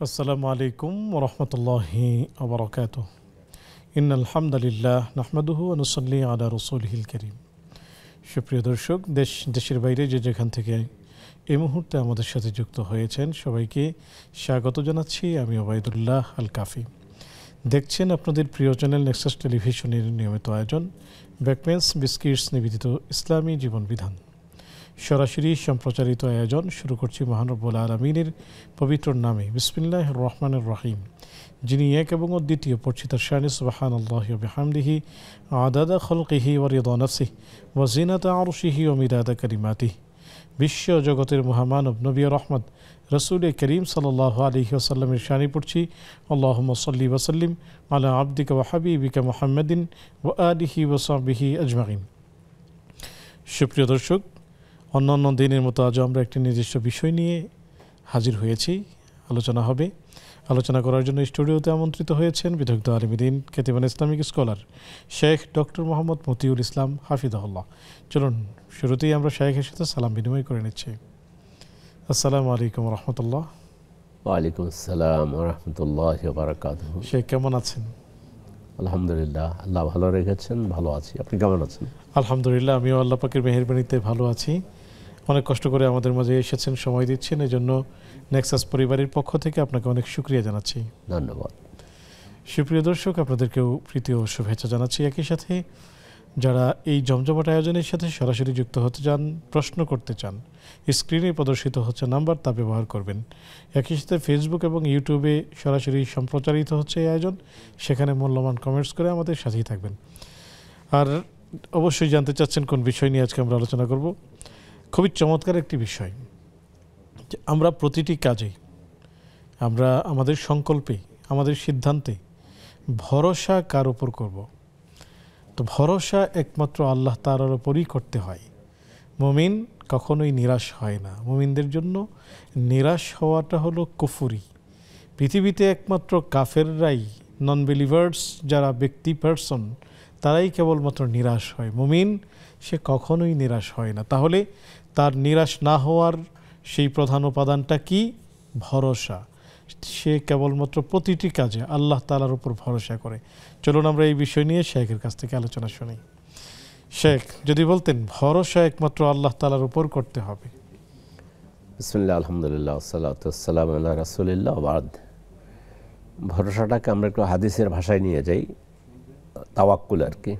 আসসালামু আলাইকুম ওয়া রাহমাতুল্লাহি ওয়া বারাকাতুহু। ইন্নাল হামদালিল্লাহ নাহমাদুহু ওয়া নুসাল্লি আলা রাসূলিহিল কারীম। সুপ্রিয় দর্শক, দেশের বাইরে যে যেখান থেকে এই মুহূর্তে আমাদের সাথে যুক্ত হয়েছেন সবাইকে স্বাগত জানাচ্ছি। আমি ওবায়দুল্লাহ আল কাফি। দেখছেন আপনাদের প্রিয় চ্যানেল নেক্সাস টেলিভিশনের নিয়মিত আয়োজন ব্যাকমেন্স বিস্কিটস নিবেদিত ইসলামী জীবন বিধান। সরাসরি সম্প্রচারিত আয়োজন শুরু করছি মহান রব্বুল আলামিনের পবিত্র নামে। বিসমিল্লাহির রহমানির রহিম। যিনি এক এবং অদ্বিতীয়, পড়ছি তার শানে সুবহানাল্লাহি ওয়া বিহামদিহি আদাদা খালকিহি ওয়া রিদা নাফসিহি ওয়া জিনাতা আরশিহি ওয়া মিদাদা কালিমাতিহি। বিশ্ব জগতের মহামানব নবী রহমত রসুল করিম সাল্লাল্লাহু আলাইহি ওয়াসাল্লামের শানে পড়ছি আল্লাহুম্মা সাল্লি ওয়া সাল্লিম আলা আবদিকা ওয়া হাবিবিকা মুহাম্মাদিন ওয়া আলিহি ওয়া সাহবিহি আজমাইন। সুপ্রিয় দর্শক, অন্যান্য দিনের মতো আজও আমরা একটি নির্দিষ্ট বিষয় নিয়ে হাজির হয়েছি। আলোচনা করার জন্য স্টুডিওতে আমন্ত্রিত হয়েছেন বিদগ্ধ আলিমুদ্দিন কেতিবান Islamic scholar Sheikh doctor Mohammad Motiul Islam হাফিজাহুল্লাহ। চলুন শুরুতেই আমরা শেখের সাথে সালাম বিনিময় করে নিচ্ছি। আসসালামু আলাইকুম রহমতুল্লাহ। ওয়ালাইকুম আসসালাম রহমতুল্লাহি ওয়া বারাকাতুহু। শেখ কেমন আছেন? আলহামদুলিল্লাহ, আল্লাহ ভালো রেখেছেন, ভালো আছি। আপনি কেমন আছেন? আলহামদুলিল্লাহ, আমিও আল্লাহ পাকের মেহেরবানিতে ভালো আছি। অনেক কষ্ট করে আমাদের মাঝে এসেছেন, সময় দিচ্ছেন, এই জন্য নেক্সাস পরিবারের পক্ষ থেকে আপনাকে অনেক শুকরিয়া জানাচ্ছি। ধন্যবাদ। সুপ্রিয় দর্শক, আপনাদেরকেও প্রীতি ও শুভেচ্ছা জানাচ্ছি। একই সাথে যারা এই জমজমাট আয়োজনের সাথে সরাসরি যুক্ত হতে চান, প্রশ্ন করতে চান, স্ক্রিনে প্রদর্শিত হচ্ছে নাম্বার, তা ব্যবহার করবেন। একই সাথে ফেসবুক এবং ইউটিউবে সরাসরি সম্প্রচারিত হচ্ছে এই আয়োজন, সেখানে মূল্যবান কমেন্টস করে আমাদের সাথেই থাকবেন। আর অবশ্যই জানতে চাচ্ছেন কোন বিষয় নিয়ে আজকে আমরা আলোচনা করব। খুবই চমৎকার একটি বিষয় যে আমরা প্রতিটি কাজে, আমরা আমাদের সংকল্পে, আমাদের সিদ্ধান্তে ভরসা কার উপর করব। তো ভরসা একমাত্র আল্লাহ তাআলার উপরই করতে হয়। মুমিন কখনোই নিরাশ হয় না। মুমিনদের জন্য নিরাশ হওয়াটা হলো কুফরি। পৃথিবীতে একমাত্র কাফেররাই, নন বিলিভার্স যারা ব্যক্তি পার্সন, তারাই কেবলমাত্র নিরাশ হয়। মুমিন সে কখনোই নিরাশ হয় না। তাহলে তার নিরাশ না হওয়ার সেই প্রধান উপাদানটা কি? ভরসা। সে কেবলমাত্র প্রতিটি কাজে আল্লাহ তাআলার উপর ভরসা করে। চলুন আমরা এই বিষয় নিয়ে শেখের কাছ থেকে আলোচনা শুনি। শেখ, যদি বলতেন ভরসা একমাত্র আল্লাহ তাআলার উপর করতে হবে। বিসমিল্লাহ, আলহামদুলিল্লাহ, ওয়াসসালাতু ওয়াসসালামু আলা রাসূলিল্লাহ ওয়া বা'দ। ভরসাটাকে আমরা একটু হাদিসের ভাষায় নিয়ে যাই, তাওয়াক্কুল আর কি।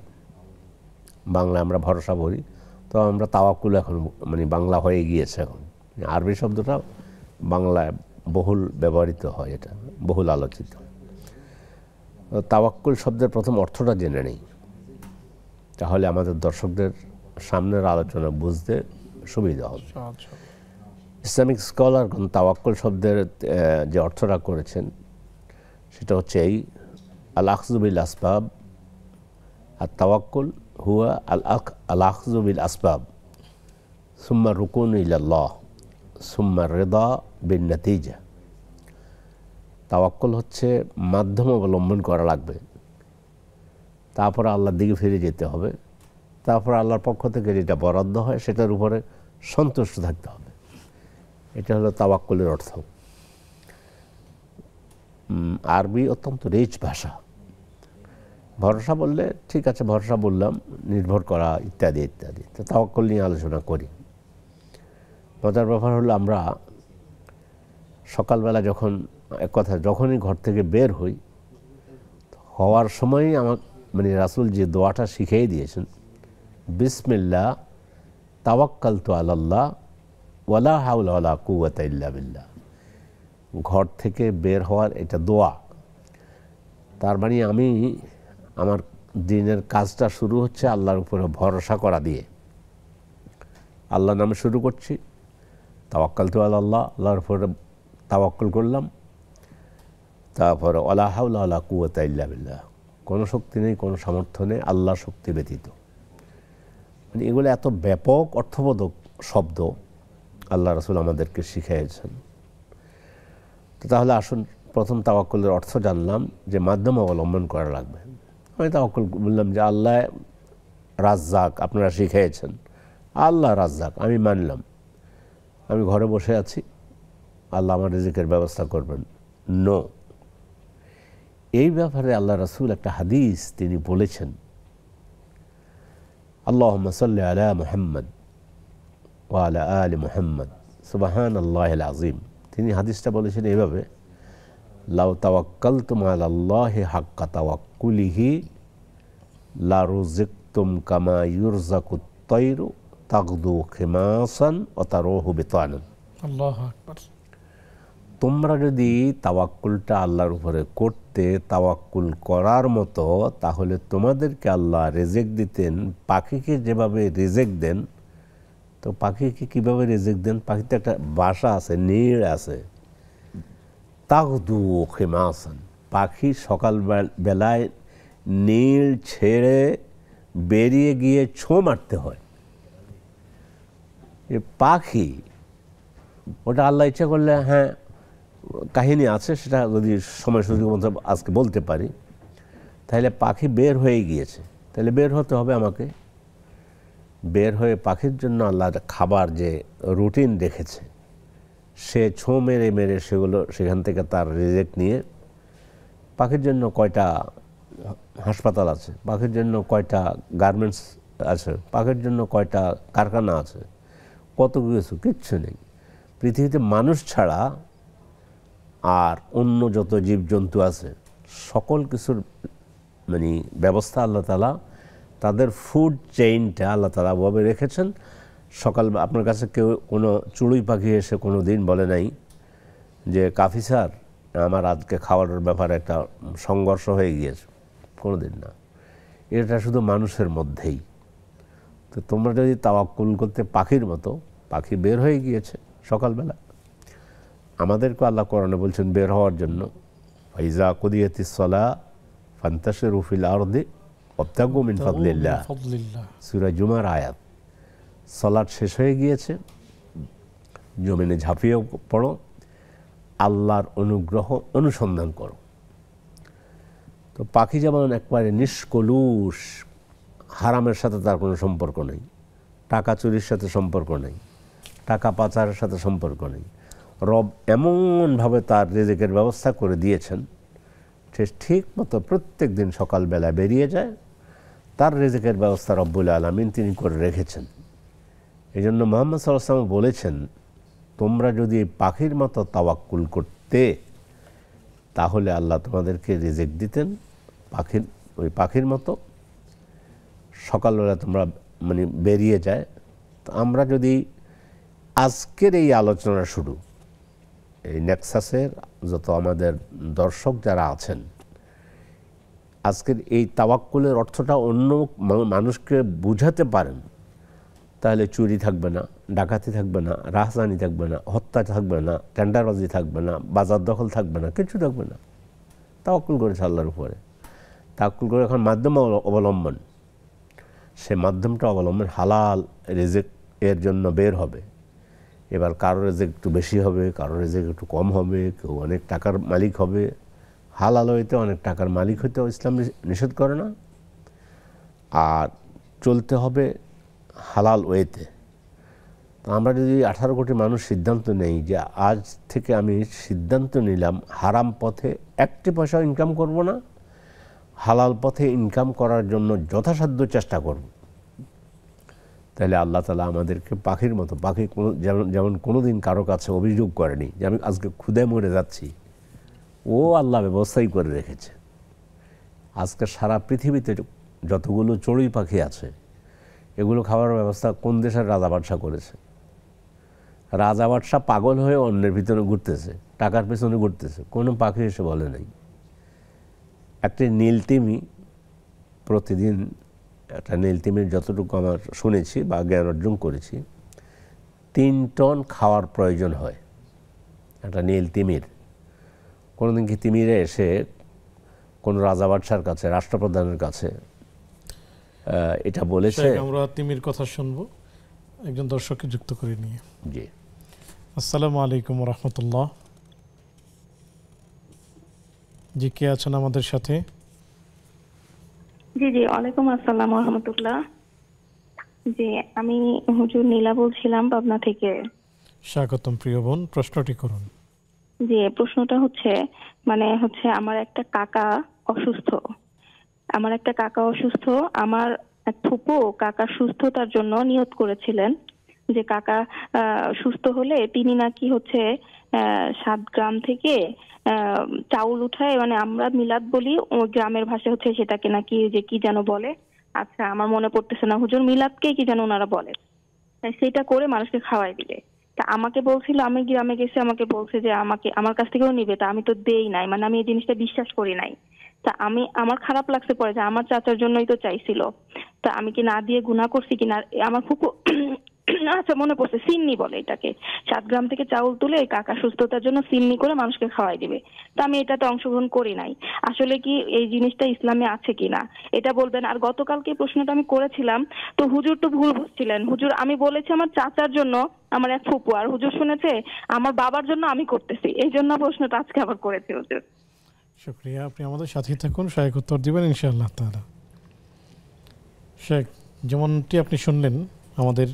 বাংলায় আমরা ভরসা বলি, তো আমরা তাওয়াক্কুল এখন বাংলা হয়ে গিয়েছে। এখন আরবি শব্দটা বাংলায় বহুল ব্যবহৃত হয়, এটা বহুল আলোচিত। তাওয়াক্কুল শব্দের প্রথম অর্থটা জেনে নেই, তাহলে আমাদের দর্শকদের সামনের আলোচনা বুঝতে সুবিধা হবে। ইসলামিক স্কলার তাওয়াক্কুল শব্দের যে অর্থটা করেছেন সেটা হচ্ছে এই, আল আখযু বিল আসবাব। আর তাওয়াক্কুল হুয়া আল আখযু বিল আসবাব সুম্মা রুকুন ইলাল্লাহ সুম্মা রিদা বিন নাতিজা। তাওয়াক্কুল হচ্ছে মাধ্যম অবলম্বন করা লাগবে, তারপরে আল্লাহর দিকে ফিরে যেতে হবে, তারপরে আল্লাহর পক্ষ থেকে যেটা বরাদ্দ হয় সেটার উপরে সন্তুষ্ট থাকতে হবে। এটা হলো তাওয়াক্কুলের অর্থ। আরবি অত্যন্ত রিচ ভাষা। ভরসা বললে ঠিক আছে, ভরসা বললাম, নির্ভর করা ইত্যাদি ইত্যাদি। তো তাওয়াক্কুল নিয়ে আলোচনা করি। মজার ব্যাপার হলো, আমরা সকালবেলা যখনই ঘর থেকে বের হওয়ার সময়ই আমার রাসূল যে দোয়াটা শিখিয়ে দিয়েছেন, বিসমিল্লাহ তাওয়াক্কালতু আলাল্লাহ ওয়ালা হাওলা ওয়ালা কুওয়াতা ইল্লা বিল্লাহ। ঘর থেকে বের হওয়ার এটা দোয়া। তার মানে আমি আমার দিনের কাজটা শুরু হচ্ছে আল্লাহর উপরে ভরসা করা দিয়ে। আল্লাহর নামে শুরু করছি, তাওয়াক্কালতু আলাল্লাহ, আল্লাহর উপরে তাওয়াক্কুল করলাম। তারপরে ওয়ালা হাওলা ওয়ালা কুওয়াতা ইল্লা বিল্লাহ, কোনো শক্তি নেই, কোনো সামর্থ্য নেই আল্লাহর শক্তি ব্যতীত। এগুলো এত ব্যাপক অর্থবোধক শব্দ আল্লাহ রাসূল আমাদেরকে শিখিয়েছেন। তো তাহলে আসুন প্রথম তাওয়াক্কুলের অর্থ জানলাম, যে মাধ্যম অবলম্বন করা লাগবে। আমি তাওয়াক্কুল বললাম যে আল্লাহ রাজ্জাক, আপনারা শিখিয়েছেন আল্লাহ রাজ্জাক, আমি মানলাম। আমি ঘরে বসে আছি, আল্লাহ আমার রিজিকের ব্যবস্থা করবেন, নো। এই ব্যাপারে আল্লাহ রাসূল একটা হাদিস তিনি বলেছেন, আল্লাহুম্মা সাল্লি আলা মুহাম্মদ ওয়া আলা আলি মুহাম্মদ সুবহানাল্লাহিল আযীম। তিনি হাদিসটা বলেছেন এইভাবে, লাউ তাওয়াক্কালতুম আলাল্লাহি হাক্কা তাওয়াক্কুলিহি লা রুযিকতুম কামা ইউরযাকুত তায়রু তাগদু খিমাসান ওয়া তারুহু বিতানান। আল্লাহু আকবার। তোমরা যদি তাওয়াক্কুলটা আল্লাহর উপরে করতে তাওয়াক্কুল করার মতো, তাহলে তোমাদেরকে আল্লাহ রিজিক দিতেন পাখিকে যেভাবে রিজিক দেন। তো পাখিকে কিভাবে রিজিক দেন? পাখিতে একটা বাসা আছে, নীড় আছে। তাগদু খিমাসান, পাখি সকাল বেলায় নীড় ছেড়ে বেরিয়ে গিয়ে ছোঁ মারতে হয়। এ পাখি ওটা আল্লাহ ইচ্ছা করলে, হ্যাঁ কাহিনী আছে, সেটা যদি সময় সুযোগ মতো আজকে বলতে পারি। তাহলে পাখি বের হয়ে গিয়েছে, তাহলে বের হতে হবে আমাকে। বের হয়ে পাখির জন্য আল্লাহ খাবার যে রুটিন রেখেছে, সে ছোঁ মেরে মেরে সেগুলো সেখান থেকে তার রিজিক নিয়ে, পাখির জন্য কয়টা হাসপাতাল আছে, পাখির জন্য কয়টা গার্মেন্টস আছে, পাখির জন্য কয়টা কারখানা আছে, কত কিছু, কিচ্ছু নেই পৃথিবীতে। মানুষ ছাড়া আর অন্য যত জীবজন্তু আছে সকল কিছুর মানে ব্যবস্থা আল্লাহ তাআলা, তাদের ফুড চেইনটা আল্লাহ তাআলা ভাবে রেখেছেন। সকাল আপনার কাছে কেউ কোনো চড়ুই পাখি এসে কোনো দিন বলে নাই যে কাফি স্যার আমার আজকে খাওয়ার ব্যাপারে একটা সংঘর্ষ হয়ে গিয়েছে, কোনো দিন না। এটা শুধু মানুষের মধ্যেই। তো তোমরা যদি তাওয়াক্কুল করতে পাখির মতো, পাখি বের হয়ে গিয়েছে সকালবেলা। আমাদেরকে আল্লাহ কোরআনে বলছেন বের হওয়ার জন্য, ফাইজা কুদিয়াতিস সালাহ ফান্তাশিরু ফিল আরদি ওয়াবতাগু মিন ফাদলিল্লাহ, সূরা জুমার আয়াত। সালাত শেষ হয়ে গিয়েছে, জমিনে ঝাঁপিয়ে পড়ো, আল্লাহর অনুগ্রহ অনুসন্ধান করো। তো পাখি যেমন একবারে নিষ্কলুষ, হারামের সাথে তার কোনো সম্পর্ক নেই, টাকা চুরির সাথে সম্পর্ক নেই, টাকা পাচারের সাথে সম্পর্ক নেই। রব এমনভাবে তার রিজিকের ব্যবস্থা করে দিয়েছেন, সে ঠিক মতো প্রত্যেক দিন সকালবেলায় বেরিয়ে যায়, তার রিজিকের ব্যবস্থা রব্বুল আলামিন তিনি করে রেখেছেন। এই জন্য মুহাম্মদ সাল্লাল্লাহু আলাইহি ওয়াসাল্লাম বলেছেন, তোমরা যদি পাখির মতো তাওয়াক্কুল করতে, তাহলে আল্লাহ তোমাদেরকে রিজিক দিতেন পাখির মতো। সকালবেলা তোমরা মানে বেরিয়ে যায়। তো আমরা যদি আজকের এই আলোচনা শুরু, এই নেক্সাসের যত আমাদের দর্শক যারা আছেন, আজকের এই তাওয়াক্কুলের অর্থটা অন্য মানুষকে বুঝাতে পারেন, তাহলে চুরি থাকবে না, ডাকাতি থাকবে না, রাহাজানি থাকবে না, হত্যা থাকবে না, টেন্ডারবাজি থাকবে না, বাজার দখল থাকবে না, কিছু থাকবে না। তাওয়াক্কুল করেছে আল্লাহর উপরে। তাওয়াক্কুল করে এখন মাধ্যম অবলম্বন, সে মাধ্যমটা অবলম্বন হালাল রিজিক এর জন্য বের হবে। এবার কারো রিজিক একটু বেশি হবে, কারো রিজিক একটু কম হবে, কেউ অনেক টাকার মালিক হবে। হালাল হইতে অনেক টাকার মালিক হইতেও ইসলাম নিষেধ করে না, আর চলতে হবে হালাল ওয়েতে। তো আমরা যদি 18 কোটি মানুষ সিদ্ধান্ত নেই যে আজ থেকে আমি সিদ্ধান্ত নিলাম হারাম পথে একটি পয়সা ইনকাম করব না, হালাল পথে ইনকাম করার জন্য যথাসাধ্য চেষ্টা করব, তাহলে আল্লাহ তাআলা আমাদেরকে পাখির মতো, পাখি যেমন কোনো দিন কারো কাছে অভিযোগ করেনি যে আমি আজকে ক্ষুধায় মরে যাচ্ছি, ও আল্লাহ ব্যবস্থাই করে রেখেছে। আজকে সারা পৃথিবীতে যতগুলো চড়ুই পাখি আছে, এগুলো খাওয়ার ব্যবস্থা কোন দেশের রাজা বাদশাহ করেছে? রাজা বাদশাহ পাগল হয়ে অন্যের ভিতরে ঘুরতেছে, টাকার পেছনে ঘুরতেছে, কোনো পাখি এসে বলে নাই। একটি নীলতিমি প্রতিদিন, একটা নীলতিমির যতটুকু আমার শুনেছি বা জ্ঞান অর্জন করেছি, 3 টন খাওয়ার প্রয়োজন হয় একটা নীলতিমির। কোনোদিন কি তিমিরে এসে কোনো রাজা বাদশার কাছে, রাষ্ট্রপ্রধানের কাছে এটা বলেছে? আমরা তিমির কথা শুনবো একজন দর্শককে যুক্ত করে নিয়ে। জি, আসসালামু আলাইকুম ওয়া রাহমাতুল্লাহ। জি, কে আছেন আমাদের সাথে? জি জি, ওয়ালাইকুম আসসালাম ওয়া রাহমাতুল্লাহ। জি, আমি হুজুর নীলা বলছিলাম পাবনা থেকে। স্বাগতম প্রিয় বোন, প্রশ্নটি করুন। যে প্রশ্নটা হচ্ছে আমার একটা কাকা অসুস্থ। আমার এক ফুপু কাকার সুস্থতার জন্য নিয়ত করেছিলেন যে কাকা সুস্থ হলে তিনি নাকি 7 গ্রাম থেকে চাউল উঠায়, আমরা মিলাদ বলি, ওই গ্রামের ভাষায় সেটাকে নাকি যে কি যেন বলে, আচ্ছা আমার মনে পড়তেছে না হুজুর, মিলাদকে কি যেন ওনারা বলে, সেটা করে মানুষকে খাওয়াই দিবে। তা আমাকে বলছিল, আমি গ্রামে গেছি, আমাকে বলছে যে আমার কাছ থেকেও নিবে, তা আমি তো দেই নাই, আমি এই জিনিসটা বিশ্বাস করি নাই। তা আমার খারাপ লাগছে পরে যে আমার চাচার জন্যই তো চাইছিল, তা আমি কি না দিয়ে গুনাহ করছি কিনা। আমার ফুপু আচ্ছা মনে পড়ছে, সিন্নি বলে এটাকে, 7 গ্রাম থেকে চাউল তুলে কাকা সুস্থতার জন্য সিন্নি করে মানুষকে খাওয়াই দিবে। তা আমি এটাতে অংশগ্রহণ করি নাই। আসলে কি এই জিনিসটা ইসলামে আছে কিনা এটা বলবেন। আর গতকালকে প্রশ্নটা আমি করেছিলাম, তো হুজুর তো ভুল বুঝছিলেন। হুজুর, আমি বলেছি আমার চাচার জন্য, আমার এক ফুপু, আর হুজুর শুনেছে আমার বাবার জন্য আমি করতেছি, এই জন্য প্রশ্নটা আজকে আবার করেছি হুজুর। শুকরিয়া, আপনি আমাদের সাথেই থাকুন, শায়েখ উত্তর দিবেন ইনশাআল্লাহ তাআলা। শেখ, যেমনটি আপনি শুনলেন, আমাদের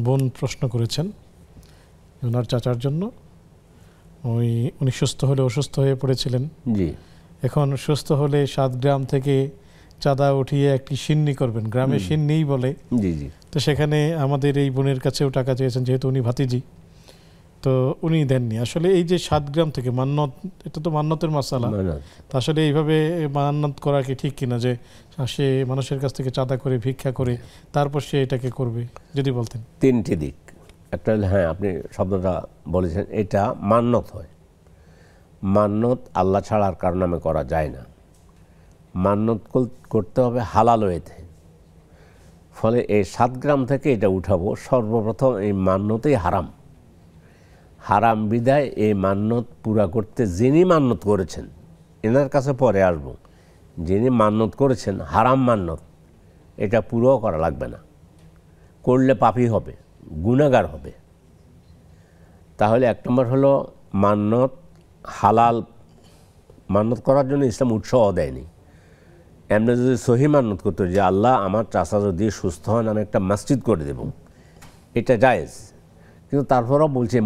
বোন প্রশ্ন করেছেন ওনার চাচার জন্য। উনি সুস্থ হলে অসুস্থ হয়ে পড়েছিলেন, জি, এখন সুস্থ হলে 7 গ্রাম থেকে চাঁদা উঠিয়ে একটি সিন্নি করবেন, গ্রামে সিন্নিই বলে। জি জি, তো সেখানে আমাদের এই বোনের কাছেও টাকা চেয়েছেন, যেহেতু উনি ভাতিজি, তো উনি দেননি। আসলে এই যে 7 গ্রাম থেকে মান্নত, এটা তো মান্নতের মাসালা। তা আসলে এইভাবে মান্নত করা কি ঠিক কিনা, যে সে মানুষের কাছ থেকে চাঁদা করে ভিক্ষা করে তারপর সে এটাকে করবে, যদি বলতেন। 3টি দিক। একটা হলো, হ্যাঁ আপনি শব্দটা বলেছেন, এটা মান্নত হয়। মান্নত আল্লাহ ছাড়া আর কারো নামে করা যায় না। মান্নত করতে হবে হালাল ওয়েতে। ফলে এই 7 গ্রাম থেকে এটা উঠাবো, সর্বপ্রথম এই মান্নতেই হারাম। হারাম বিদায় এই মান্নত পুরা করতে যিনি মান্নত করেছেন, এনার কাছে পরে আসব, যিনি মান্নত করেছেন হারাম মান্নত, এটা পুরো করা লাগবে না। করলে পাপী হবে, গুনাহগার হবে। তাহলে 1 নম্বর হলো মান্নত হালাল। মান্নত করার জন্য ইসলাম উৎসাহ দেয়নি। এমনি যদি সহি মান্নত করতো যে আল্লাহ আমার চাচা যদি সুস্থ হন আমি একটা মসজিদ করে দেব, এটা জায়েজ। কিন্তু তারপরও বলছে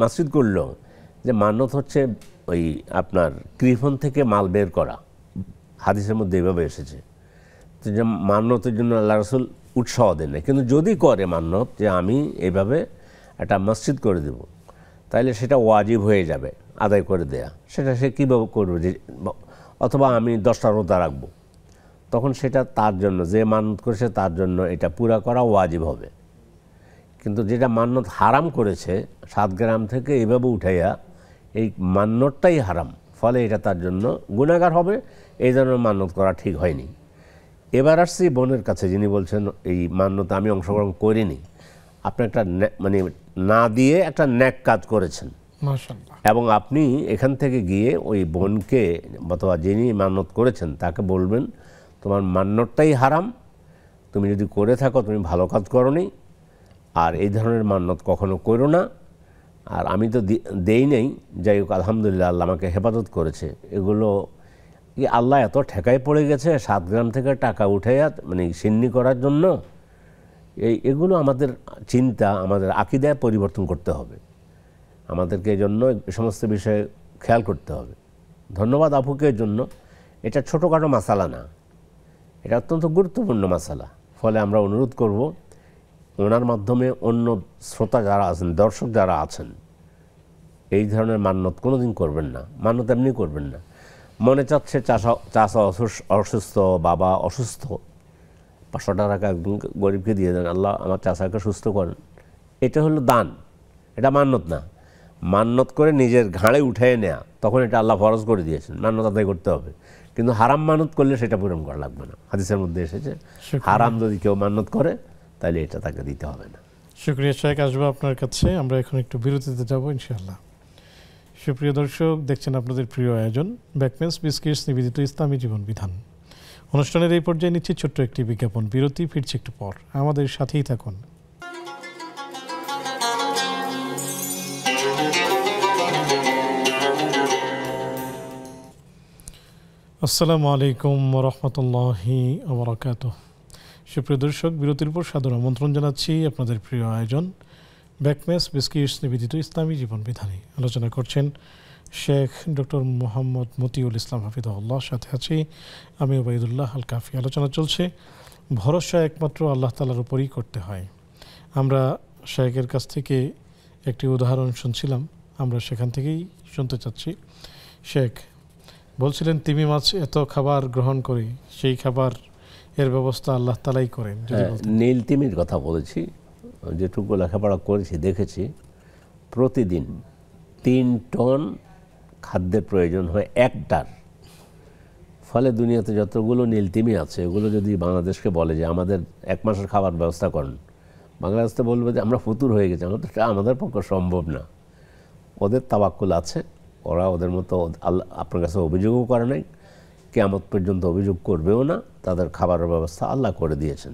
মসজিদ করলো যে মান্নত হচ্ছে ওই আপনার কৃপণ থেকে মাল বের করা, হাদিসের মধ্যে এভাবে এসেছে। তো যে মান্নতের জন্য আল্লাহ রসুল উৎসাহ দেন না। কিন্তু যদি করে মান্নত যে আমি এভাবে একটা মসজিদ করে দেব, তাহলে সেটা ওয়াজিব হয়ে যাবে আদায় করে দেয়া। সেটা সে কীভাবে করবে, যে অথবা আমি 10টা রোজা রাখবো, তখন সেটা তার জন্য, যে মান্নত করেছে তার জন্য এটা পুরা করা ওয়াজিব হবে। কিন্তু যেটা মান্নত হারাম করেছে 7 গ্রাম থেকে এভাবে উঠাইয়া, এই মান্নতটাই হারাম, ফলে এটা তার জন্য গুনাহগার হবে। এই জন্য মান্নত করা ঠিক হয়নি। এবার আসছি বোনের কাছে, যিনি বলছেন এই মান্নত আমি অংশগ্রহণ করিনি। আপনি একটা না দিয়ে একটা ন্যাক কাজ করেছেন, মাশাআল্লাহ। এবং আপনি এখান থেকে গিয়ে ওই বোনকে অথবা যিনি মান্নত করেছেন তাকে বলবেন তোমার মান্নতটাই হারাম, তুমি যদি করে থাকো তুমি ভালো কাজ করোনি, আর এই ধরনের মান্নত কখনো করো না। আর আমি তো দেই নেই, যাই হোক আলহামদুলিল্লাহ আল্লাহ আমাকে হেফাজত করেছে। এগুলো কি আল্লাহ এত ঠেকায় পড়ে গেছে 7 গ্রাম থেকে টাকা উঠাইয়া সিন্নি করার জন্য? এগুলো আমাদের চিন্তা, আমাদের আকীদায় পরিবর্তন করতে হবে। আমাদেরকে এই জন্য এই সমস্ত বিষয়ে খেয়াল করতে হবে। ধন্যবাদ আপুকে জন্য। এটা ছোটোখাটো মাসালা না, এটা অত্যন্ত গুরুত্বপূর্ণ মাসালা। ফলে আমরা অনুরোধ করব ওনার মাধ্যমে অন্য শ্রোতা যারা আছেন, দর্শক যারা আছেন, এই ধরনের মান্নত কোনোদিন করবেন না। মান্নত এমনি করবেন না, মনে চাচ্ছে চাচা অসুস্থ, বাবা অসুস্থ, 500 টাকা একদম গরিবকে দিয়ে দেন, আল্লাহ আমার চাচাকে সুস্থ করেন, এটা হলো দান, এটা মান্নত না। মান্নত করে নিজের ঘাড়ে উঠিয়ে নেয়া, তখন এটা আল্লাহ ফরজ করে দিয়েছেন, মান্নত আদায় করতে হবে। কিন্তু হারাম মানত করলে সেটা পূরণ করা লাগবে না। হাদিসের মধ্যে এসেছে হারাম যদি কেউ মান্নত করে তাহলে এটা তাকে দিতে হবে না। শুকরিয়া শেখ, আসবো আপনার কাছে। আমরা এখন একটু বিরতিতে যাব ইনশাআল্লাহ। সুপ্রিয় দর্শক, দেখছেন আপনাদের প্রিয় আয়োজন ব্যাকমেন্স বিস্কিটস নিবেদিত ইসলামী জীবন বিধান। অনুষ্ঠানের এই পর্যায়ে নিচ্ছি ছোট্ট একটি বিজ্ঞাপন বিরতি, ফিরছি একটু পর, আমাদের সাথেই থাকুন। আসসালামু আলাইকুম রহমতুল্লাহি ওয়া বারাকাতুহু। সুপ্রিয় দর্শক, বিরতির পর সাদর আমন্ত্রণ জানাচ্ছি আপনাদের প্রিয় আয়োজন ব্যাকমেস বিস্কিটস নিবেদিত ইসলামী জীবন বিধানে আলোচনা করছেন শেখ ডক্টর মোহাম্মদ মতিউল ইসলাম হাফিজাহুল্লাহ। সাথে আছি আমি ওবায়দুল্লাহ আল কাফি। আলোচনা চলছে ভরসা একমাত্র আল্লাহ তাআলার উপরই করতে হয়। আমরা শেখের কাছ থেকে একটি উদাহরণ শুনছিলাম, আমরা সেখান থেকেই শুনতে চাচ্ছি। শেখ বলছিলেন তিমি মাছ এত খাবার গ্রহণ করে সেই খাবার এর ব্যবস্থা আল্লাহ তাআলাই করেন। নীল তিমির কথা বলেছি, যেটুকু লেখাপড়া করেছি দেখেছি প্রতিদিন 3 টন খাদ্যের প্রয়োজন হয় একটার। ফলে দুনিয়াতে যতগুলো নীল তিমি আছে এগুলো যদি বাংলাদেশকে বলে যে আমাদের 1 মাসের খাবার ব্যবস্থা করেন, বাংলাদেশ তো বলবে যে আমরা ফতুর হয়ে গেছি, আমাদের পক্ষে সম্ভব না। ওদের তাওয়াক্কুল আছে, ওরা ওদের মতো আল্লাহ আপনার কাছে অভিযোগও করে নাই, কিয়ামত পর্যন্ত অভিযোগ করবেও না। তাদের খাবারের ব্যবস্থা আল্লাহ করে দিয়েছেন।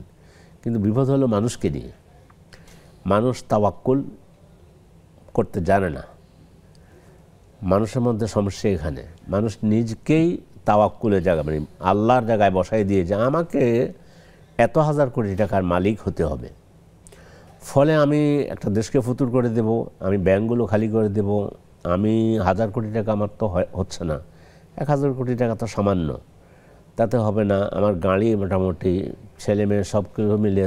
কিন্তু বিপদ হলো মানুষকে নিয়ে। মানুষ তাওয়াক্কুল করতে জানে না। মানুষের মধ্যে সমস্যা এখানে, মানুষ নিজকেই তাওয়াক্কুলের জায়গা মানে আল্লাহর জায়গায় বসাই দিয়ে যে আমাকে এত হাজার কোটি টাকার মালিক হতে হবে, ফলে আমি একটা দেশকে ফুতুর করে দেব, আমি ব্যাংকগুলো খালি করে দেব, আমি 1000 কোটি টাকা আমার তো হচ্ছে না, 1000 কোটি টাকা তো সামান্য, তাতে হবে না। আমার গাড়ি মোটামুটি ছেলে মেয়ে সব কিছু মিলে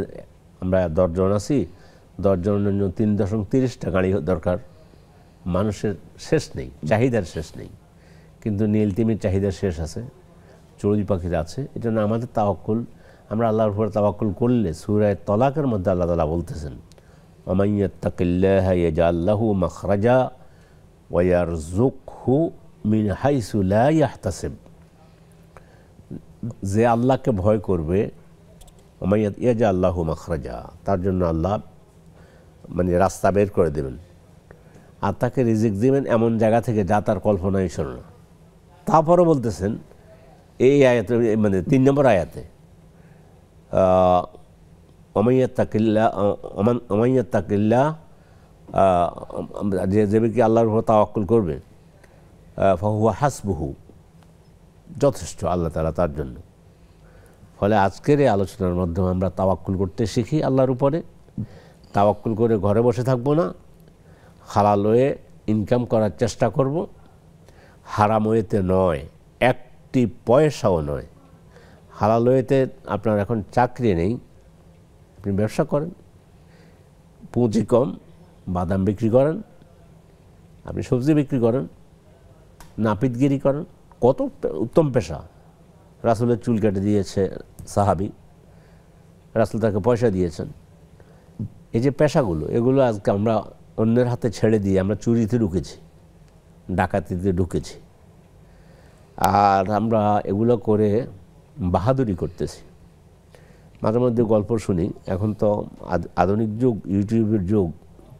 আমরা 10 জন আছি, 10 জনের জন্য 3.30টা গাড়ি দরকার। মানুষের শেষ নেই, চাহিদার শেষ নেই। কিন্তু নীল তিমির চাহিদার শেষ আছে, চড়ুই পাখির আছে। এটা না আমাদের তাওয়াক্কুল। আমরা আল্লাহর উপর তাওয়াক্কুল করলে সূরা তলাকের মধ্যে আল্লাহ তাআলা বলতেছেন ওয়ামান ইয়াত্তাকিল্লাহা ইয়াজআল লাহু মাখরাজা ওয়া ইয়ারযুকহু মিন হাইসু লা ইয়াহতাসিব। যে আল্লাহকে ভয় করবে, ওয়ামান ইয়াজআল লাহু মাখরাজা, তার জন্য আল্লাহ মানে রাস্তা বের করে দেবেন, আর তাকে রিজিক দিবেন এমন জায়গা থেকে যা তার কল্পনাই ছিল না। তারপরও বলতেছেন এই আয়াতে মানে 3 নম্বর আয়াতে ওমাইয়াত্তাকিল্লাহ, যে ব্যক্তি আল্লাহর উপর তাওয়াক্কুল করবে ফাহুয়া হাসবুহু, যথেষ্ট আল্লাহ তাআলা তার জন্য। ফলে আজকের এই আলোচনার মাধ্যমে আমরা তাওয়াক্কুল করতে শিখি আল্লাহর উপরে। তাওয়াক্কুল করে ঘরে বসে থাকবো না, হালাল ওয়ে ইনকাম করার চেষ্টা করব, হারাম ওয়েতে নয়, একটি পয়সাও নয়। হালাল ওয়েতে আপনার এখন চাকরি নেই, আপনি ব্যবসা করেন, পুঁজি কম, বাদাম বিক্রি করেন, আপনি সবজি বিক্রি করেন, নাপিতগিরি করেন, কত উত্তম পেশা। রাসূলের চুল কেটে দিয়েছে সাহাবী, রাসূল তাকে পয়সা দিয়েছেন। এই যে পেশাগুলো, এগুলো আজকে আমরা অন্যের হাতে ছেড়ে দিয়ে আমরা চুরিতে ঢুকেছি, ডাকাতিতে ঢুকেছি, আর আমরা এগুলো করে বাহাদুরি করতেছি। মাঝে মধ্যে গল্প শুনি, এখন তো আধুনিক যুগ, ইউটিউবের যুগ,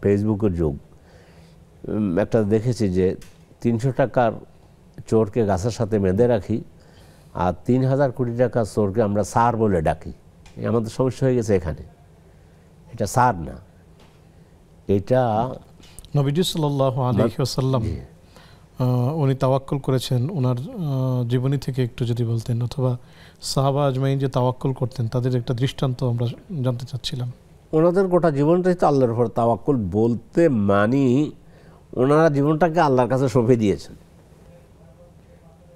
ফেসবুকের যুগ। একটা দেখেছি যে 300 টাকার চোরকে গাছের সাথে বেঁধে রাখি, আর 3000 কোটি টাকার চোরকে আমরা সার বলে ডাকি। আমাদের সমস্যা হয়ে গেছে এখানে। এটা সার না, এটা নবীজি সাল্লাল্লাহু আলাইহি ওয়াসাল্লাম উনি তাওয়াক্কুল করেছেন, ওনার জীবনী থেকে একটু যদি বলতেন, অথবা সাহাবা আজমাইন যে তাওয়াক্কুল করতেন তাদের একটা দৃষ্টান্ত আমরা জানতে চাচ্ছিলাম। ওনাদের গোটা জীবনটাই তো আল্লাহর উপর তাওয়াক্কুল বলতে মানি ওনারা জীবনটাকে আল্লাহর কাছে সঁপে দিয়েছেন।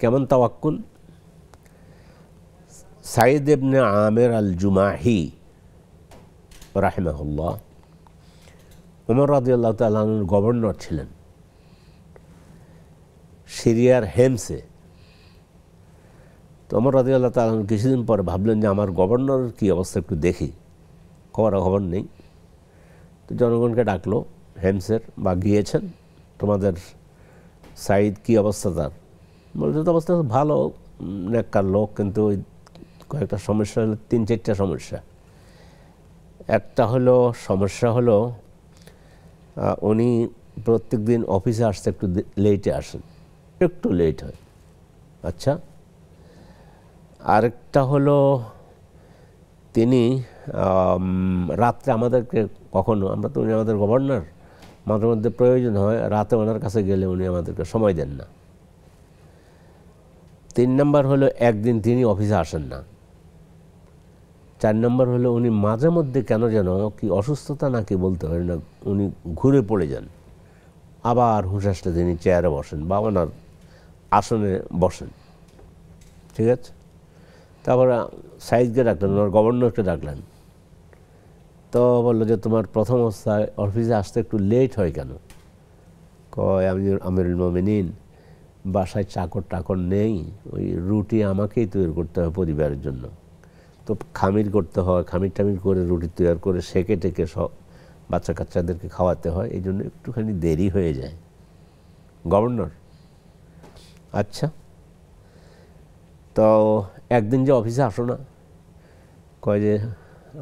কেমন তাওয়াক্কুল? সাঈদ ইবনে আমির আল জুমাহি রাহিমাহুল্লাহ ওমর রাদিয়াল্লাহু তাআলা আনহুর গভর্নর ছিলেন সিরিয়ার হেমসে। তো ওমর রাদিয়াল্লাহু তাআলা আনহু কিছুদিন পরে ভাবলেন যে আমার গভর্নরের কী অবস্থা একটু দেখি, খবর নেই। তো জনগণকে ডাকলো হেমসের, বা গিয়েছেন, তোমাদের সাঈদ কী অবস্থা তার? বলছে তো অবস্থা ভালো, নেককার লোক, কিন্তু ওই কয়েকটা সমস্যা হলো, 3-4টা সমস্যা। একটা হলো সমস্যা হলো উনি প্রত্যেক দিন অফিসে আসতে একটু লেটে আসেন, একটু লেট হয়। আচ্ছা, আরেকটা হলো তিনি রাত্রে আমাদেরকে কখনো, আমরা তো উনি আমাদের গভর্নর, মাঝে মধ্যে প্রয়োজন হয় রাতে ওনার কাছে গেলে উনি আমাদেরকে সময় দেন না। 3 নম্বর হলো একদিন তিনি অফিসে আসেন না, 4 নম্বর হলো উনি মাঝে মধ্যে কেন যেন কি অসুস্থতা নাকি বলতে পারি না, উনি ঘুরে পড়ে যান, আবার হুঁশ আসলে তিনি চেয়ারে বসেন বা ওনার আসনে বসেন। ঠিক আছে, তারপরে সাইজকে ডাকলেন, ওনার গভর্নরকে ডাকলেন, তো বললো যে তোমার প্রথম অবস্থায় অফিসে আসতে একটু লেট হয় কেন? কয় আমি আমিরুল মোমিনিন, বাসায় চাকর টাকর নেই, ওই রুটি আমাকেই তৈরি করতে হয় পরিবারের জন্য, তো খামির করতে হয়, খামির টামির করে রুটি তৈরি করে সেকে টেকে সব বাচ্চা কাচ্চাদেরকে খাওয়াতে হয়, এই জন্য একটুখানি দেরি হয়ে যায়। গভর্নর, আচ্ছা তো একদিন যে অফিসে আসো না? কয় যে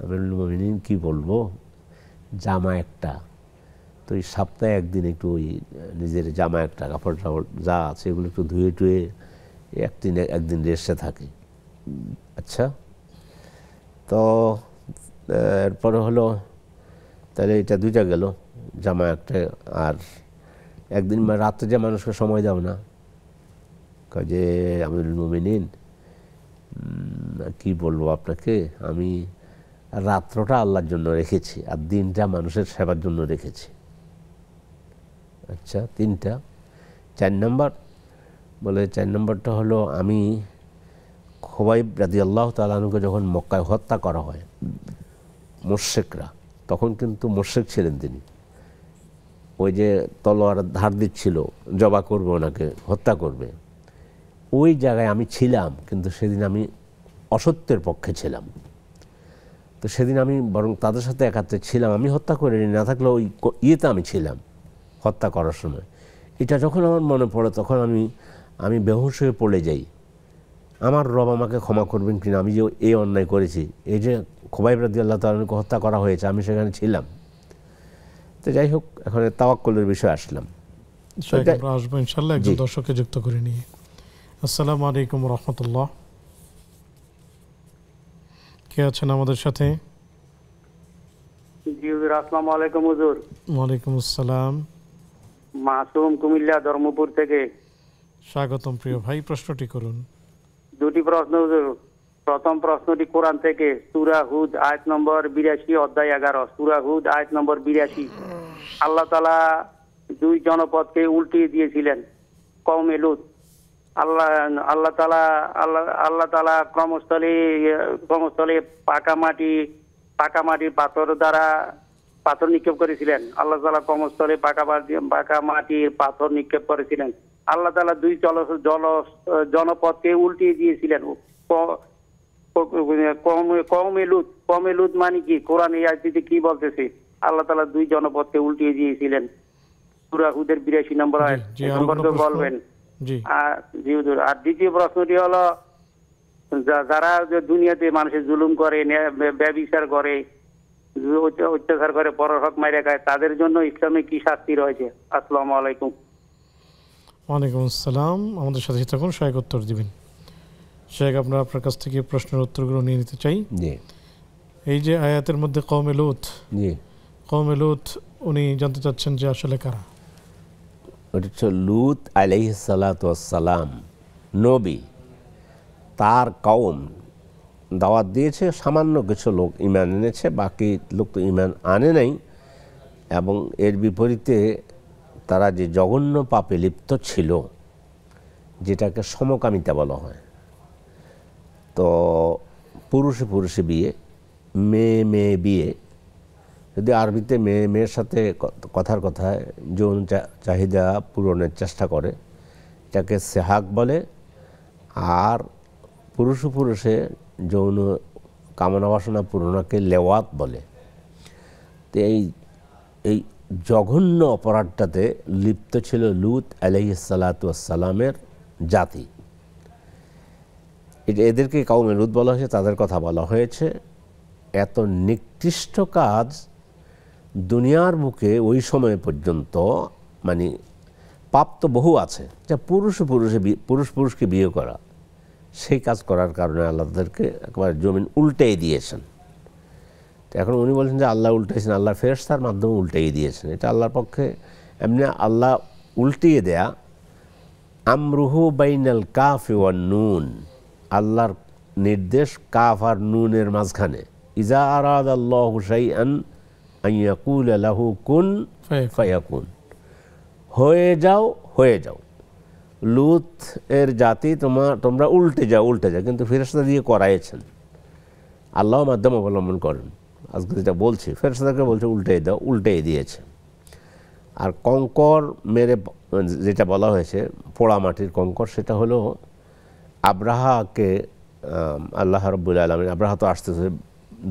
আমিরুল মোমিনিন কী বলবো, জামা একটা, তো এই সপ্তাহে একদিন একটু ওই নিজের জামা একটা কাপড় টাপড় যা আছে এগুলো একটু ধুয়ে টুয়ে একদিন রেস্টে থাকে। আচ্ছা, তো এরপরে হলো তাহলে এটা দুইটা গেল, জামা একটা, আর একদিন রাত্রে যে মানুষকে সময় দাও না? কয় যে আমিরুল মোমিনিন কি বলবো আপনাকে, আমি রাত্রটা আল্লাহর জন্য রেখেছি আর দিনটা মানুষের সেবার জন্য রেখেছি। আচ্ছা, 3টা। 4 নম্বর বলে, 4 নম্বরটা হলো আমি খুবাইব রাদিয়াল্লাহু তাআলা আনহুকে যখন মক্কায় হত্যা করা হয় মুশরিকরা, তখন কিন্তু মুশরিক ছিলেন তিনি, ওই যে তলোয়ার ধার দিচ্ছিল জবা করবে, ওনাকে হত্যা করবে, ওই জায়গায় আমি ছিলাম, কিন্তু সেদিন আমি অসত্যের পক্ষে ছিলাম, তো সেদিন আমি বরং তাদের সাথে একাত্রে ছিলাম, আমি হত্যা করিনি, না থাকলে ওই ইয়েতে আমি ছিলাম হত্যা করার সময়। এটা যখন আমার মনে পড়ে তখন আমি বেহুশ হয়ে পড়ে যাই, আমার রব আমাকে ক্ষমা করবেন কিনা, আমি যে এই অন্যায় করেছি, এই যে খুবাইব রাদিয়াল্লাহু তাআলা আনহুকে হত্যা করা হয়েছে আমি সেখানে ছিলাম। তো যাই হোক, এখন তাওয়াক্কুলের বিষয়ে আসলাম। আমরা আসবো ইনশাআল্লাহ একজন দর্শককে যুক্ত করে নিয়ে। আসসালামু আলাইকুম রহমতুল্লাহ, কে আছেন আমাদের সাথে? জি হুজুর, আসসালামু আলাইকুম হুজুর। ওয়ালাইকুম আসসালাম। মাসুম, কুমিল্লা ধর্মপুর থেকে। স্বাগতম প্রিয় ভাই, প্রশ্নটি করুন। 2টি প্রশ্ন হুজুর। প্রথম প্রশ্নটি কোরআন থেকে, সূরা হুদ আয়াত নম্বর 82, অধ্যায় 11। সূরা হুদ আয়াত নম্বর 82। আল্লাহ তাআলা 2 জনপদকে উল্টিয়ে দিয়েছিলেন, কওমে লূত। আল্লাহ তাআলা ক্রমস্থলে পাকা মাটির পাথর নিক্ষেপ করেছিলেন। আল্লাহ তাআলা ক্রমস্থলে পাকা মাটির পাথর নিক্ষেপ করেছিলেন। আল্লাহ তাআলা 2 জনপদকে উল্টিয়ে দিয়েছিলেন, কওমে লূত মানে কি? কোরআন এই আয়াতে কি বলতেছে? আল্লাহ তাআলা 2 জনপদকে উল্টিয়ে দিয়েছিলেন। সূরা হুদের 82 নম্বর আয়াত সম্পর্কে বলবেন। জি হুজুর। আর দ্বিতীয় প্রশ্নটি হলো, যারা দুনিয়াতে মানুষের জুলুম করে, ব্যভিচার করে, অত্যাচার করে, পরের হক মাইরা খায়, তাদের জন্য ইসলামে কি শাস্তি রয়েছে? আসসালামু আলাইকুম। ওয়ালাইকুম আসসালাম। আমাদের সাথে থাকুন, সহায়ক উত্তর দিবেন। শেখ, আমরা আপনার কাছ থেকে প্রশ্নের উত্তরগুলো নিয়ে নিতে চাই। এই যে আয়াতের মধ্যে কওমে লূত, উনি জানতে চাচ্ছেন যে আসলে কারা? ওটা হচ্ছে লূত আলাইহিস সালাতু ওয়াস সালাম, নবী। তার কওম দাওয়াত দিয়েছে, সামান্য কিছু লোক ঈমান এনেছে, বাকি লোক তো ঈমান আনে নাই, এবং এর বিপরীতে তারা যে জঘন্য পাপে লিপ্ত ছিল, যেটাকে সমকামিতা বলা হয়। তো পুরুষে বিয়ে, মেয়ে বিয়ে, যদি আরবিতে মেয়ের সাথে কথার কথায় যৌন চাহিদা পূরণের চেষ্টা করে, এটাকে সেহাক বলে। আর পুরুষে যৌন কামনা বাসনা পূরণকে লেওয়াত বলে। তো এই জঘন্য অপরাধটাতে লিপ্ত ছিল লূত আলাইহিস সালাতু ওয়াস সালামের জাতি। এদেরকে কওমে লূত বলা হয়েছে, তাদের কথা বলা হয়েছে। এত নিকৃষ্ট কাজ দুনিয়ার বুকে ওই সময় পর্যন্ত, মানে পাপ তো বহু আছে, যা পুরুষকে বিয়ে করা, সেই কাজ করার কারণে আল্লাহ তাদেরকে একবার জমিন উল্টেই দিয়েছেন। তো এখন উনি বলছেন যে আল্লাহ উল্টেছেন, আল্লাহ ফেরেশতার মাধ্যমে উল্টেই দিয়েছেন। এটা আল্লাহর পক্ষে এমনি আল্লাহ উল্টিয়ে দেয়া, আমরুহু বাইনাল কাফি ওয়ান নুন, আল্লাহর নির্দেশ কাফ আর নুনের মাঝখানে, ইজা আরাদাল্লাহু শাইআন আন ইয়াকুলা লাহু কুন ফায়াকুন, হয়ে যাও হয়ে যাও। লূত এর জাতি তোমরা উল্টে যাও, কিন্তু ফেরেশতা দিয়ে করাইছেন, আল্লাহ মাধ্যম অবলম্বন করেন। আজকে যেটা বলছি, ফেরেশতাকে বলছে উল্টে দাও, উল্টেই দিয়েছে। আর কঙ্কর মেরে যেটা বলা হয়েছে পোড়া মাটির কঙ্কর, সেটা হলো আব্রাহাকে আল্লাহ রাব্বুল আলামিন, আব্রাহা তো আসতেছে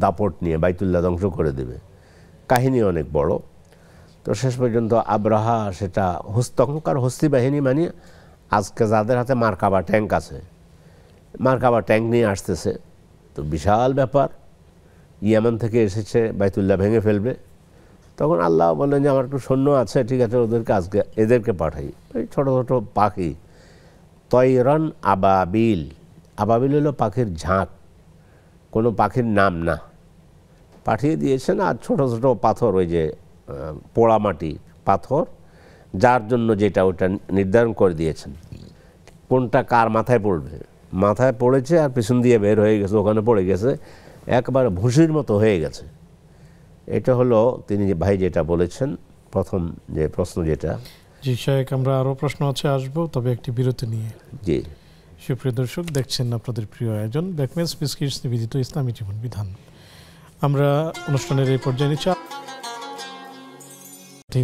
দাপট নিয়ে বাইতুল্লাহ ধ্বংস করে দেবে, কাহিনী অনেক বড়। তো শেষ পর্যন্ত আব্রাহা সেটা হস্তঙ্কার হস্তি বাহিনী, মানে আজকে যাদের হাতে মার্কাবা ট্যাঙ্ক আছে, মার্কাবা ট্যাঙ্ক নিয়ে আসতেছে, তো বিশাল ব্যাপার। ইয়ামান থেকে এসেছে, বাইতুল্লাহ ভেঙে ফেলবে। তখন আল্লাহ বললেন যে আমার একটু সৈন্য আছে, ঠিক আছে, এদেরকে পাঠাই। ওই ছোটো ছোটো পাখি, তয়রান আবাবিল, আবাবিল হলো পাখির ঝাঁক, কোনো পাখির নাম না, পাঠিয়ে দিয়েছেন। আর ছোটো ছোটো পাথর, ওই যে পোড়া মাটি পাথর, যার জন্য যেটা ওটা নির্ধারণ করে দিয়েছেন কোনটা কার মাথায় পড়বে। মাথায় পড়েছে আর পিছন দিয়ে বের হয়ে গেছে, ওখানে পড়ে গেছে, একবারে ভুসির মতো হয়ে গেছে। এটা হলো তিনি ভাই যেটা বলেছেন, প্রথম যে প্রশ্ন যেটা। জি শেখ, আমরা আরও প্রশ্ন আছে আসবো, তবে একটি বিরতি নিয়ে। জি, সুপ্রিয় দর্শক, দেখছেন আপনাদের প্রিয় আয়োজন বেকমেন্স বিস্কিটস নিবেদিত ইসলামী জীবন বিধান। আমরা অনুষ্ঠানের এই পর্যায়ে নিচ্ছি,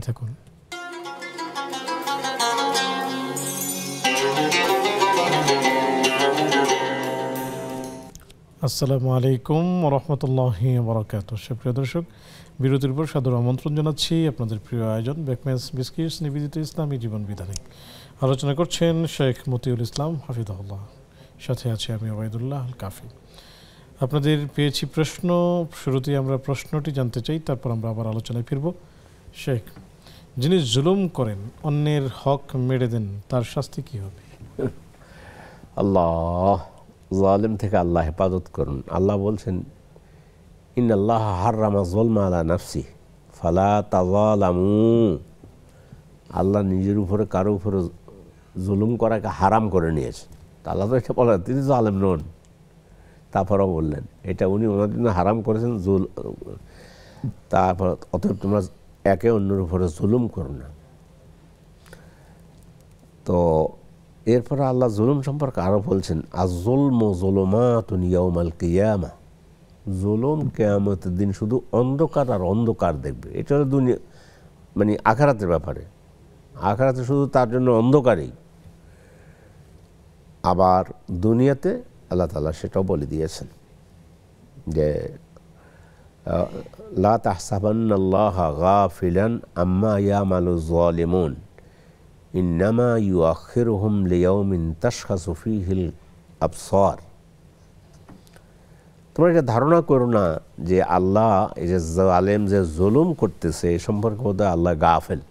থাকুন। আসসালামু আলাইকুম রহমতুল্লাহি বারাকাতুহু। সুপ্রিয় দর্শক, বিরতির পর সাদর আমন্ত্রণ জানাচ্ছি আপনাদের প্রিয় আয়োজন বেকমেন্স বিস্কিটস নিবেদিত ইসলামী জীবন বিধানে। আলোচনা করছেন শেখ মতিউল ইসলাম হাফিজাহুল্লাহ, সাথে আছে আমি ওবায়দুল্লাহ আল কাফি। আপনাদের পেয়েছি প্রশ্ন, শুরুতেই আমরা প্রশ্নটি জানতে চাই, তারপর আমরা আবার আলোচনায় ফিরব। শেখ, যিনি জুলুম করেন, অন্যের হক মেরে দেন, তার শাস্তি কি হবে? আল্লাহ, জালিম থেকে আল্লাহ হেফাজত করুন। আল্লাহ বলছেন, ইন্নাল্লাহ হাররামা যুলমা আলা নাফসি ফালা তাযালামু, আল্লাহ নিজের উপরে কারো উপরে জুলুম করাকে হারাম করে নিয়েছেন। আল্লাহ তো এটা বলেন, তিনি জালেম নন, তারপরেও বললেন এটা উনি ওনার জন্য হারাম করেছেন। তারপর অতএব তোমরা একে অন্যের উপরে জুলুম করো না। তো এরপরে আল্লাহ জুলুম সম্পর্কে আরও বলছেন, আয-যুলমু যুলুমাতুন ইয়াউমাল কিয়ামা, জুলুম কিয়ামতের দিন শুধু অন্ধকার আর অন্ধকার দেখবে। এটা হলো দুনিয়া, মানে আখিরাতের ব্যাপারে। আখিরাতে শুধু তার জন্য অন্ধকারই। আবার দুনিয়াতে আল্লাহ তাআলা সেটাও বলে দিয়েছেন যে লা তাহসাবান্নাল্লাহা গাফিলান আম্মা ইয়ামালুয যালিমুন ইন্নামা ইউআখিরুহুম লিয়াউমিন তাশখাসু ফীহিল আবসার। তোমরা এটা ধারণা করো না যে আল্লাহ এই যে জালেম যে জুলুম করতেছে এ সম্পর্কে বোধহয় আল্লাহ গাফেল,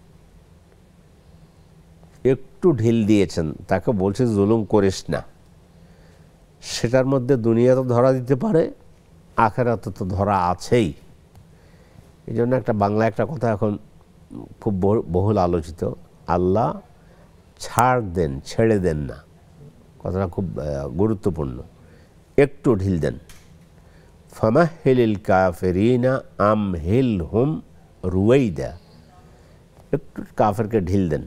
একটু ঢিল দিয়েছেন, তাকে বলছে জুলুম করিস না। সেটার মধ্যে দুনিয়া তো ধরা দিতে পারে, আখিরাতে তো ধরা আছেই। এই জন্য একটা বাংলা একটা কথা এখন খুব বহুল আলোচিত, আল্লাহ ছাড় দেন, ছেড়ে দেন না। কথাটা খুব গুরুত্বপূর্ণ। একটু ঢিল দেন। ফামাহিলিল কাফিরিনা আমহিলহুম রুওয়াইদা, একটু কাফেরকে ঢিল দেন,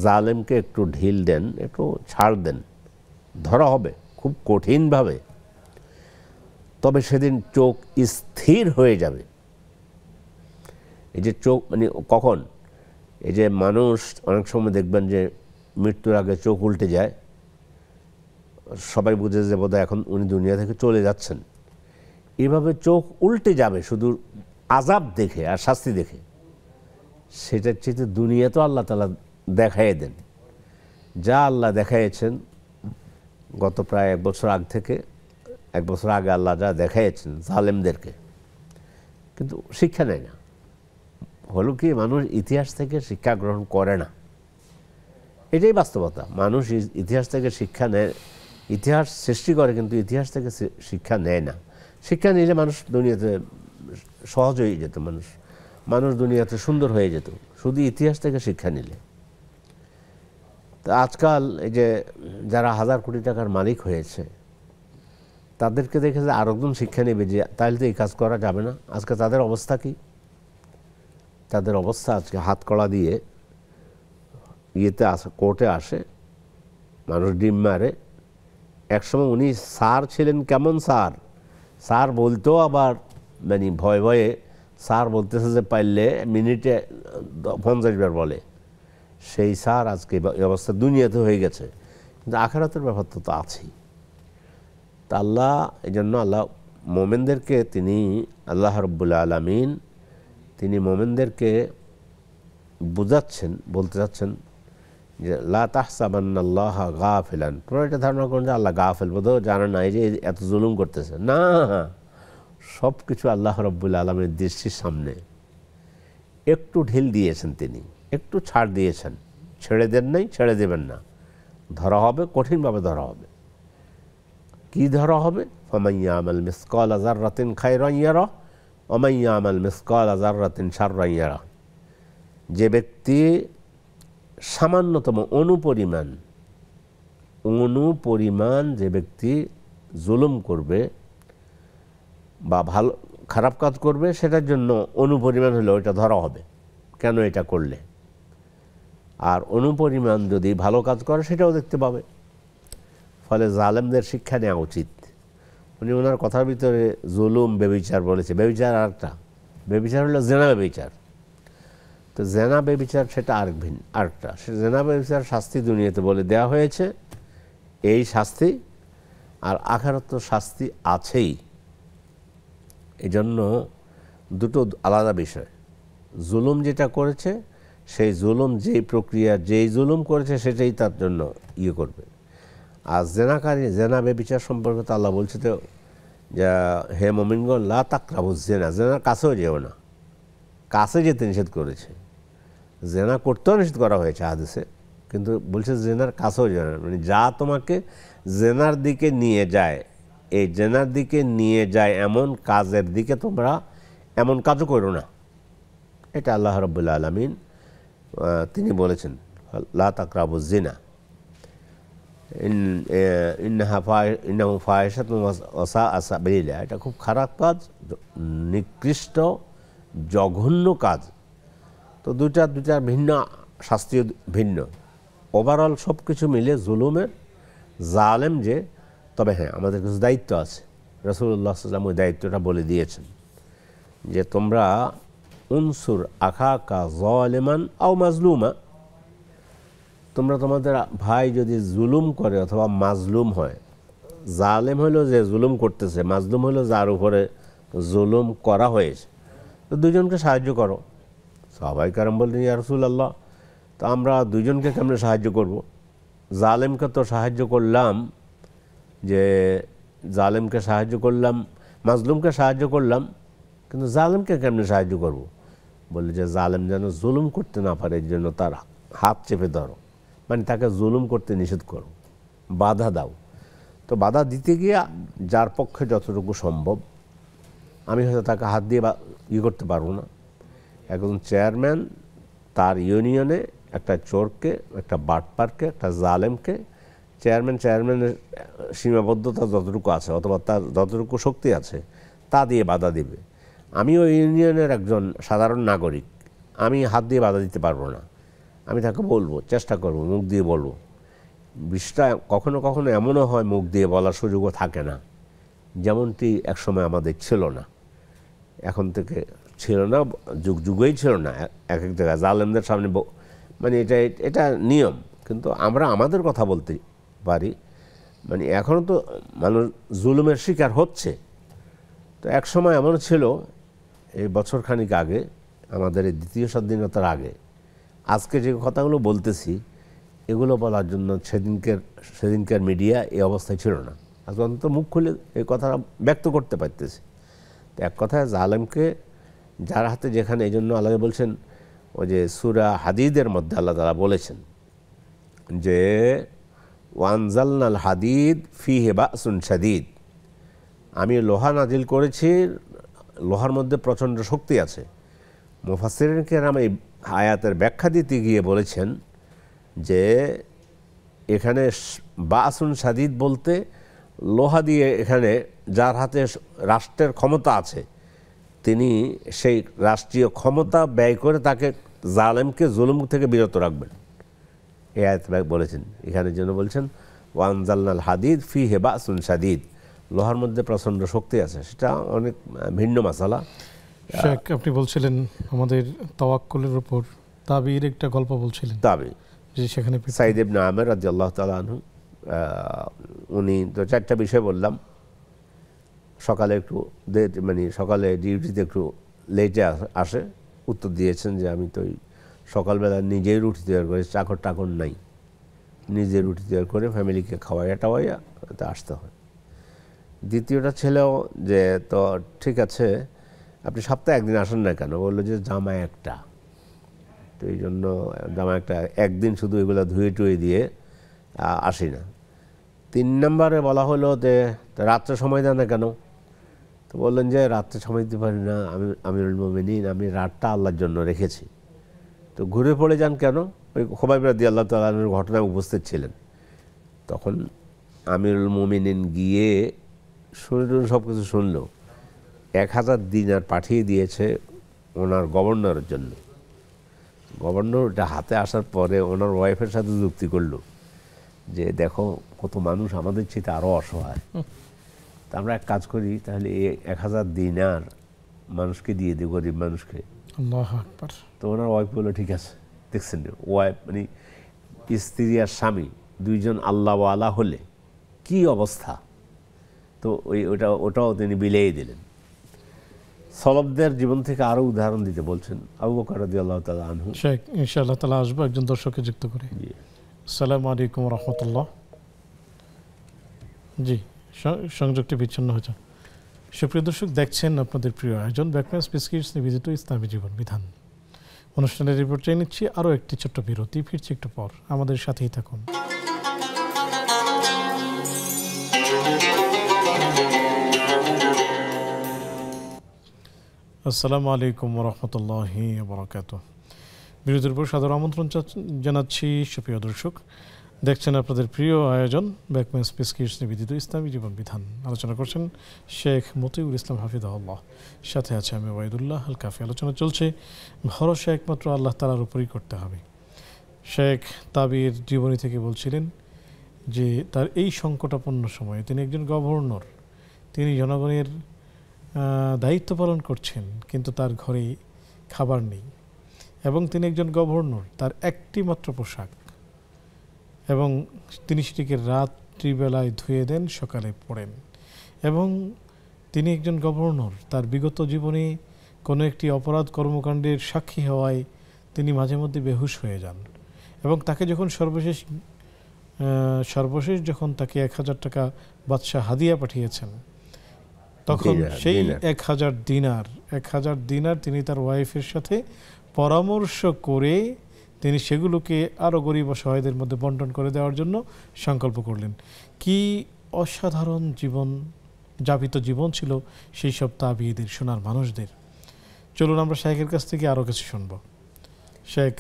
জালেমকে একটু ঢিল দেন, একটু ছাড় দেন, ধরা হবে খুব কঠিনভাবে। তবে সেদিন চোখ স্থির হয়ে যাবে। এই যে চোখ মানে কখন, এই যে মানুষ অনেক সময় দেখবেন যে মৃত্যুর আগে চোখ উল্টে যায়, সবাই বুঝে যে বোধহয় এখন উনি দুনিয়া থেকে চলে যাচ্ছেন। এভাবে চোখ উল্টে যাবে শুধু আযাব দেখে আর শাস্তি দেখে। সেটার চেয়ে দুনিয়া তো আল্লাহ তাআলা দেখাইয়ে দেন, যা আল্লাহ দেখাইয়েছেন গত প্রায় এক বছর আগে আল্লাহ যা দেখাইয়েছেন জালেমদেরকে, কিন্তু শিক্ষা নেয় না। হলো কি, মানুষ ইতিহাস থেকে শিক্ষা গ্রহণ করে না, এটাই বাস্তবতা। মানুষ ইতিহাস থেকে শিক্ষা নেয়, ইতিহাস সৃষ্টি করে কিন্তু ইতিহাস থেকে শিক্ষা নেয় না। শিক্ষা নিলে মানুষ দুনিয়াতে সহজ হয়ে যেত, মানুষ দুনিয়াতে সুন্দর হয়ে যেত শুধু ইতিহাস থেকে শিক্ষা নিলে। তো আজকাল এই যে যারা হাজার কোটি টাকার মালিক হয়েছে তাদেরকে দেখে যে আরেকজন শিক্ষা নেবে যে তাহলে তো এই কাজ করা যাবে না। আজকে তাদের অবস্থা কি? তাদের অবস্থা আজকে হাত কড়া দিয়ে ইয়েতে আসে, কোর্টে আসে, মানুষ ডিম মারে। একসময় উনি স্যার ছিলেন, কেমন স্যার, স্যার বলতেও আবার মানে ভয়ে ভয়ে স্যার বলতেছে যে পারলে মিনিটে 50 বার বলে, সেই স্যার আজকে এই অবস্থা দুনিয়াতে হয়ে গেছে। কিন্তু আখিরাতের ব্যাপারটা তো আছেই। তা আল্লাহ, এই জন্য আল্লাহ মোমেনদেরকে, তিনি আল্লাহ রাব্বুল আলামিন তিনি মোমেনদেরকে বুঝাচ্ছেন, বলতে চাচ্ছেন যে লা তাহসাবান্নাল্লাহা গাফিলান। তোমরা এটা ধারণা করেন যে আল্লাহ গাফিল, বোধহয় জানে না এই যে এত জুলুম করতেছে। না, সব কিছু আল্লাহ রাব্বুল আলামিনের দৃষ্টির সামনে। একটু ঢিল দিয়েছেন তিনি, একটু ছাড় দিয়েছেন, ছেড়ে দেন নাই, ছেড়ে দেবেন না। ধরা হবে, কঠিনভাবে ধরা হবে। কি ধরা হবে? ফামান ইয়ামাল মিসকালা যাররাতিন খায়রান ইয়ারা ওয়া মান ইয়ামাল মিসকালা যাররাতিন শাররান ইয়ারা। যে ব্যক্তি সামান্যতম অনুপরিমাণ যে ব্যক্তি জুলুম করবে বা ভালো খারাপ কাজ করবে, সেটার জন্য অনুপরিমাণ হলে ওইটা ধরা হবে, কেন এটা করলে। আর অনুপরিমাণ যদি ভালো কাজ করে সেটাও দেখতে পাবে। ফলে জালেমদের শিক্ষা নেওয়া উচিত। উনি ওনার কথার ভিতরে জুলুম, বেবিচার বলেছে। বেবিচার আরেকটা, বেবিচার হলো জেনা বেবিচার। তো জেনা বেবিচার সেটা আরেকটা। সে জেনা বেবিচার শাস্তি দুনিয়াতে বলে দেওয়া হয়েছে, এই শাস্তি, আর আখিরাতে তো শাস্তি আছেই। এই জন্য দুটো আলাদা বিষয়। জুলুম যেটা করেছে, সেই জুলুম যেই প্রক্রিয়া, যেই জুলুম করেছে সেটাই তার জন্য ইয়ে করবে। আর জেনাকারী, জেনা বেবিচার সম্পর্কে তো আল্লাহ বলছে তো যা হে মুমিনগণ লা তাকরাবুজ জেনা, জেনার কাছেও যেও না। কাছে যেতে নিষেধ করেছে, জেনা করতেও নিষেধ করা হয়েছে হাদিসে, কিন্তু বলছে জেনার কাছেও যেও না। মানে যা তোমাকে জেনার দিকে নিয়ে যায়, এই জেনার দিকে নিয়ে যায় এমন কাজের দিকে তোমরা এমন কাজও করো না। এটা আল্লাহ রাব্বুল আলামিন তিনি বলেছেন লা তাকরাবুজ জিনা ইন্নাহু ফাহিশাতুন ওয়া সাআ সাবিলা। এটা খুব খারাপ কাজ, নিকৃষ্ট, জঘন্য কাজ। তো দুইটার ভিন্ন শাস্তিও ভিন্ন। ওভারঅল সব কিছু মিলে জুলুমের, জালেম যে, তবে হ্যাঁ আমাদের কিছু দায়িত্ব আছে। রাসূলুল্লাহ সাল্লাল্লাহু আলাইহি ওয়াসাল্লাম ওই দায়িত্বটা বলে দিয়েছেন যে তোমরা উনসুর আখাকা যালিমান আও মাজলুমা, তোমরা তোমাদের ভাই যদি জুলুম করে অথবা মাজলুম হয়, জালেম হলো যে জুলুম করতেছে, মাজলুম হলো যার উপরে জুলুম করা হয়েছে, তো দুজনকে সাহায্য করো। সাহাবায়ে কেরাম বললেন ইয়া রাসূলুল্লাহ, তো আমরা দুজনকে কেমনে সাহায্য করব? জালেমকে তো সাহায্য করলাম, যে জালেমকে সাহায্য করলাম, মাজলুমকে সাহায্য করলাম, কিন্তু জালেমকে কেমনে সাহায্য করব? বলে যে জালেম যেন জুলুম করতে না পারে, এর জন্য তার হাত চেপে ধরো, মানে তাকে জুলুম করতে নিষেধ করো, বাধা দাও। তো বাধা দিতে গিয়ে যার পক্ষে যতটুকু সম্ভব, আমি হয়তো তাকে হাত দিয়ে ই করতে পারবো না। একজন চেয়ারম্যান তার ইউনিয়নে একটা চোরকে, একটা বাটপারকে, একটা জালেমকে, চেয়ারম্যানের সীমাবদ্ধতা যতটুকু আছে অথবা তার যতটুকু শক্তি আছে তা দিয়ে বাধা দিবে। আমি ওই ইউনিয়নের একজন সাধারণ নাগরিক, আমি হাত দিয়ে বাধা দিতে পারবো না। আমি তাকে বলবো, চেষ্টা করব, মুখ দিয়ে বলবো। বিষয়টা কখনো কখনো এমনও হয় মুখ দিয়ে বলার সুযোগও থাকে না, যেমনটি একসময় আমাদের ছিল না, এখন থেকে ছিল না, যুগেই ছিল না। এক এক জায়গায় জালেমদের সামনে মানে এটা নিয়ম, কিন্তু আমরা আমাদের কথা বলতে পারি। মানে এখনও তো মানুষ জুলুমের শিকার হচ্ছে। তো এক সময় এমন ছিল, এই বছর খানিক আগে, আমাদের এই দ্বিতীয় স্বাধীনতার আগে, আজকে যে কথাগুলো বলতেছি এগুলো বলার জন্য সেদিনকার মিডিয়া এই অবস্থায় ছিল না। আজকে অন্তত মুখ খুলে এই কথাটা ব্যক্ত করতে পারতেছি। তো এক কথায় জালেমকে যার হাতে যেখানে, এই জন্য আল্লাহ বলছেন, ওই যে সূরা হাদিদের মধ্যে আল্লাহ তাআলা বলেছেন যে ওয়ানজালনাল হাদিদ ফিহি বাসুন শাদীদ, আমি লোহা নাজিল করেছি, লোহার মধ্যে প্রচণ্ড শক্তি আছে। মুফাসসিরিন কেরাম এই আয়াতের ব্যাখ্যা দিতে গিয়ে বলেছেন যে এখানে বাসুন শাদীদ বলতে লোহা দিয়ে এখানে যার হাতে রাষ্ট্রের ক্ষমতা আছে তিনি সেই রাষ্ট্রীয় ক্ষমতা ব্যয় করে তাকে জালেমকে জুলুম থেকে বিরত রাখবেন। এই আয়াত বলেছেন এখানে জন্য বলছেন ওয়ানজালনাল হাদিদ ফিহি বাসুন শাদীদ, লোহার মধ্যে প্রচণ্ড শক্তি আছে, সেটা অনেক ভিন্ন মাসালা। শেখ আপনি বলছিলেন আমাদের তাওয়াক্কুলের উপর তাবির একটা গল্প বলছিলেন। তাবি যে সেখানে সাইদ ইবনে আমের রাদিয়াল্লাহু তাআলা আনহু, উনি তো চারটা বিষয় বললাম। সকালে একটু মানে সকালে ডিউটিতে একটু লেটে আসে, উত্তর দিয়েছেন যে আমি তো সকালবেলা নিজেই রুটি তৈরি করে, চাকর টাকর নাই, নিজে রুটি তৈরি করে ফ্যামিলিকে খাওয়াইয়া টাওয়াইয়া তো আসতে হয়। দ্বিতীয়টা ছেলেও যে তো ঠিক আছে আপনি সপ্তাহে একদিন আসেন না কেন, বললো যে জামা একটা, তো এই জন্য জামা একটা একদিন শুধু এগুলো ধুয়ে টুয়ে দিয়ে আসি না। 3 নম্বরে বলা হলো যে রাত্রে সময় দেন না কেন, তো বললেন যে রাত্রে সময় দিতে পারি না, আমি আমিরুল মুমিনিন, আমি রাতটা আল্লাহর জন্য রেখেছি। তো ঘুরে পড়ে যান কেন, ওই খুবাইব রাদিয়াল্লাহু তাআলা আনহুর ঘটনায় উপস্থিত ছিলেন। তখন আমিরুল মুমিনিন গিয়ে শুনে সব কিছু শুনলো, 1000 দিনার পাঠিয়ে দিয়েছে ওনার গভর্নরের জন্য। গভর্নর ওটা হাতে আসার পরে ওনার ওয়াইফের সাথে যুক্তি করলো যে দেখো কত মানুষ আমাদের চেয়ে আরও অসহায়, তা আমরা এক কাজ করি, তাহলে এই 1000 দিনার মানুষকে দিয়ে দিই, গরিব মানুষকে। আল্লাহু আকবার। তো ওনার ওয়াইফ বললো ঠিক আছে। দেখছেন ওয়াইফ মানে স্ত্রী আর স্বামী দুইজন আল্লাহওয়ালা হলে কি অবস্থা, তো ওটাও তিনি বিলিয়ে দিলেন। সলবদের জীবন থেকে আরও উদাহরণ দিতে বলছেন আবু বকর রাদিয়াল্লাহু তাআলা আনহু। শেখ ইনশাআল্লাহ তাআলা আসবো একজন দর্শককে যুক্ত করে। আসসালামু আলাইকুম ওয়া রাহমাতুল্লাহ। জি, সংযোগটি বিচ্ছিন্ন হয়েছে। সুপ্রিয় দর্শক, দেখছেন আপনাদের প্রিয় আয়োজন ব্যাকম্যান স্পিকিটস নিবেদিত ইসলামী জীবন বিধান অনুষ্ঠানের রিপোর্ট চেয়ে নিচ্ছি আরও একটি ছোট্ট বিরতি, ফিরছি একটু পর, আমাদের সাথেই থাকুন। আসসালামু আলাইকুম ওয়া রাহমাতুল্লাহি ওয়া বারাকাতুহু। বিরতির পর সাদর আমন্ত্রণ জানাচ্ছি সুপ্রিয় দর্শক, দেখছেন আপনাদের প্রিয় আয়োজন ব্যাকম্যান স্পিকিটস নিবেদিত ইসলামী জীবন বিধান। আলোচনা করছেন শেখ মতিউর ইসলাম হাফিজাহুল্লাহ, সাথে আছে আমি ওয়াইদুল্লাহ আল কাফি। আলোচনা চলছে ভরসা একমাত্র আল্লাহ তাআলার উপরই করতে হবে। শেখ তাবির জীবনী থেকে বলছিলেন যে তার এই সংকটাপন্ন সময়ে তিনি একজন গভর্নর, তিনি জনগণের দায়িত্ব পালন করছেন, কিন্তু তার ঘরে খাবার নেই, এবং তিনি একজন গভর্নর, তার একটি মাত্র পোশাক, এবং তিনি সেটিকে রাত্রিবেলায় ধুয়ে দেন, সকালে পড়েন। এবং তিনি একজন গভর্নর, তার বিগত জীবনে কোনো একটি অপরাধ কর্মকাণ্ডের সাক্ষী হওয়ায় তিনি মাঝে মধ্যে বেহুশ হয়ে যান, এবং তাকে যখন সর্বশেষ যখন তাকে 1000 টাকা বাদশাহ হাদিয়া পাঠিয়েছেন, তখন সেই 1000 দিনার তিনি তার ওয়াইফের সাথে পরামর্শ করে তিনি সেগুলোকে আরও গরিব অসহায়দের মধ্যে বন্টন করে দেওয়ার জন্য সংকল্প করলেন। কি অসাধারণ যাপিত জীবন ছিল সেই সব তাবিঈদের, সোনার মানুষদের। চলুন আমরা শেখের কাছ থেকে আরও কিছু শুনব। শেখ,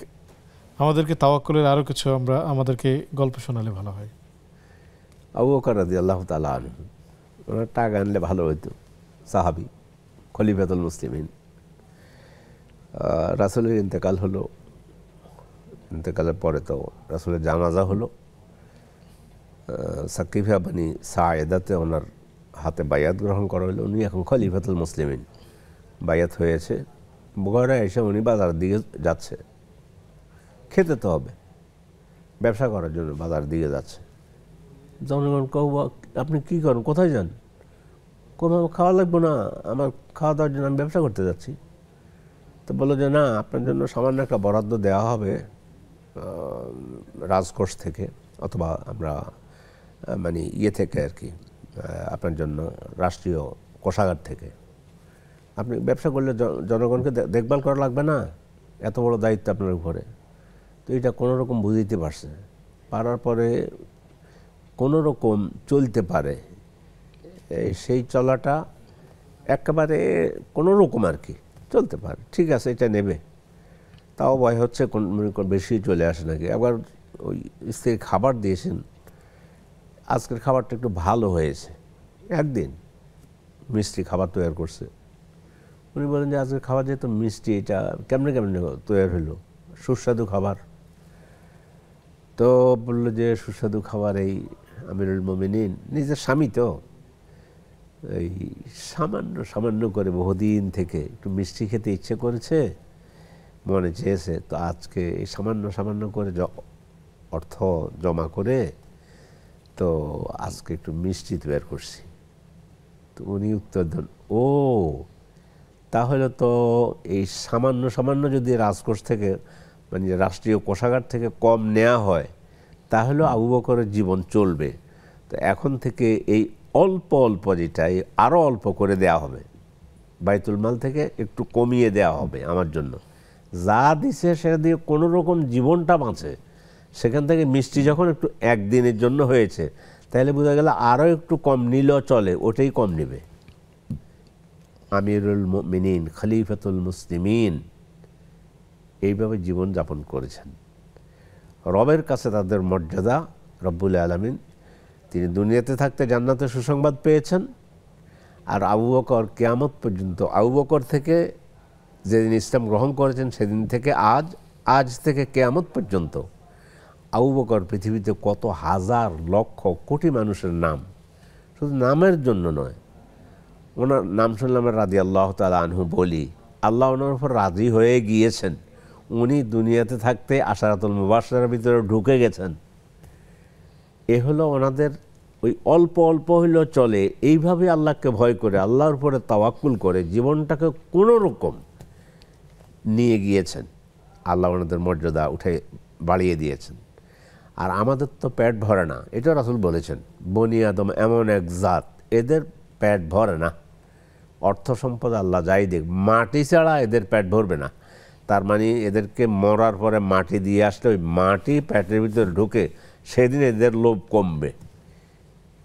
আমাদেরকে তাওয়াক্কুলের আরও কিছু আমাদেরকে গল্প শোনালে ভালো হয়। আবু বকর রাদিয়াল্লাহু তাআলা আনহু, ওনার টাকা আনলে ভালো হইতো, সাহাবী, খলিফাতুল মুসলিমিন। রাসূলের ইন্তেকাল হলো, ইন্তেকালের পরে তো রাসূলের জানাজা হলো। সাকিফা বানি সায়েদাতে ওনার হাতে বায়াত গ্রহণ করা হলো, উনি এখন খলিফাতুল মুসলিমিন, বায়াত হয়েছে। বুখারা এসে উনি বাজার দিকে যাচ্ছে, খেতে তো হবে, ব্যবসা করার জন্য বাজার দিকে যাচ্ছে। জনগণ কব, আপনি কী করেন, কোথায় যান? কোথাও খাওয়া লাগবে না, আমার খাওয়া দাওয়ার জন্য আমি ব্যবসা করতে যাচ্ছি। তো বললো যে না, আপনার জন্য সামান্য একটা বরাদ্দ দেওয়া হবে রাজকোষ থেকে, অথবা আমরা মানে থেকে আর কি, আপনার জন্য রাষ্ট্রীয় কোষাগার থেকে। আপনি ব্যবসা করলে জনগণকে দেখভাল করা লাগবে না, এত বড় দায়িত্ব আপনার উপরে। তো এটা কোনোরকম বুঝিতে পারছে, পারার পরে কোনোরকম চলতে পারে, সেই চলাটা একেবারে কোনোরকম আর কি চলতে পারে, ঠিক আছে এটা নেবে। তাও ভয় হচ্ছে বেশি চলে আসে নাকি। আবার ওই স্ত্রী খাবার দিয়েছেন, আজকের খাবারটা একটু ভালো হয়েছে, একদিন মিষ্টি খাবার তৈরি করছে। উনি বলেন যে আজকের খাবার যেহেতু মিষ্টি, এটা কেমনে কেমনে তৈরি হলো, সুস্বাদু খাবার। তো বললো যে সুস্বাদু খাবার এই আমিরুল মোমিনিন নিজের স্বামী তো এই সামান্য সামান্য করে বহুদিন থেকে একটু মিষ্টি খেতে ইচ্ছে করেছে, মনে চেয়েছে, তো আজকে এই সামান্য সামান্য করে অর্থ জমা করে তো আজকে একটু মিষ্টি তৈরি করছি। তো উনি উত্তর দেন, ও তাহলে তো এই সামান্য সামান্য যদি রাজকোষ থেকে মানে রাষ্ট্রীয় কোষাগার থেকে কম নেওয়া হয় তাহলে আবু বকরের জীবন চলবে। তো এখন থেকে এই অল্প অল্প যেটাই আরও অল্প করে দেয়া হবে, বাইতুল মাল থেকে একটু কমিয়ে দেওয়া হবে আমার জন্য। যা দিছে সেটা দিয়ে কোনো রকম জীবনটা বাঁচে, সেখান থেকে মিষ্টি যখন একটু একদিনের জন্য হয়েছে তাহলে বোঝা গেল আরও একটু কম নিলেও চলে, ওটাই কম নেবে। আমিরুল মুমিনিন খলিফাতুল মুসলিমিন এইভাবে জীবনযাপন করেছেন। রবের কাছে তাদের মর্যাদা, রব্বুল আলামিন তিনি দুনিয়াতে থাকতে জান্নাতের সুসংবাদ পেয়েছেন। আর আবু বকর কিয়ামত পর্যন্ত, আবু বকর থেকে যেদিন ইসলাম গ্রহণ করেছেন সেদিন থেকে আজ থেকে কিয়ামত পর্যন্ত আবু বকর পৃথিবীতে কত হাজার লক্ষ কোটি মানুষের নাম, শুধু নামের জন্য নয়, ওনার নাম শুনলে আমরা রাদিয়াল্লাহু তাআলা আনহু বলি, আল্লাহ ওনার উপর রাজি হয়ে গিয়েছেন। উনি দুনিয়াতে থাকতে আশারাতুল মুবাশশারার ভিতরে ঢুকে গেছেন। এ হলো ওনাদের ওই অল্প অল্প হইলেও চলে এইভাবে আল্লাহকে ভয় করে, আল্লাহর উপরে তাওয়াক্কুল করে জীবনটাকে কোনো রকম নিয়ে গিয়েছেন। আল্লাহ ওনাদের মর্যাদা উঠে বাড়িয়ে দিয়েছেন। আর আমাদের তো পেট ভরে না, এটা রাসূল বলেছেন, বনি আদম এমন এক জাত এদের পেট ভরে না। অর্থ সম্পদ আল্লাহ যাই দেখ, মাটি ছাড়া এদের পেট ভরবে না। তার মানে এদেরকে মরার পরে মাটি দিয়ে আসলে ওই মাটি পেটের ভিতরে ঢুকে সেদিন এদের লোভ কমবে,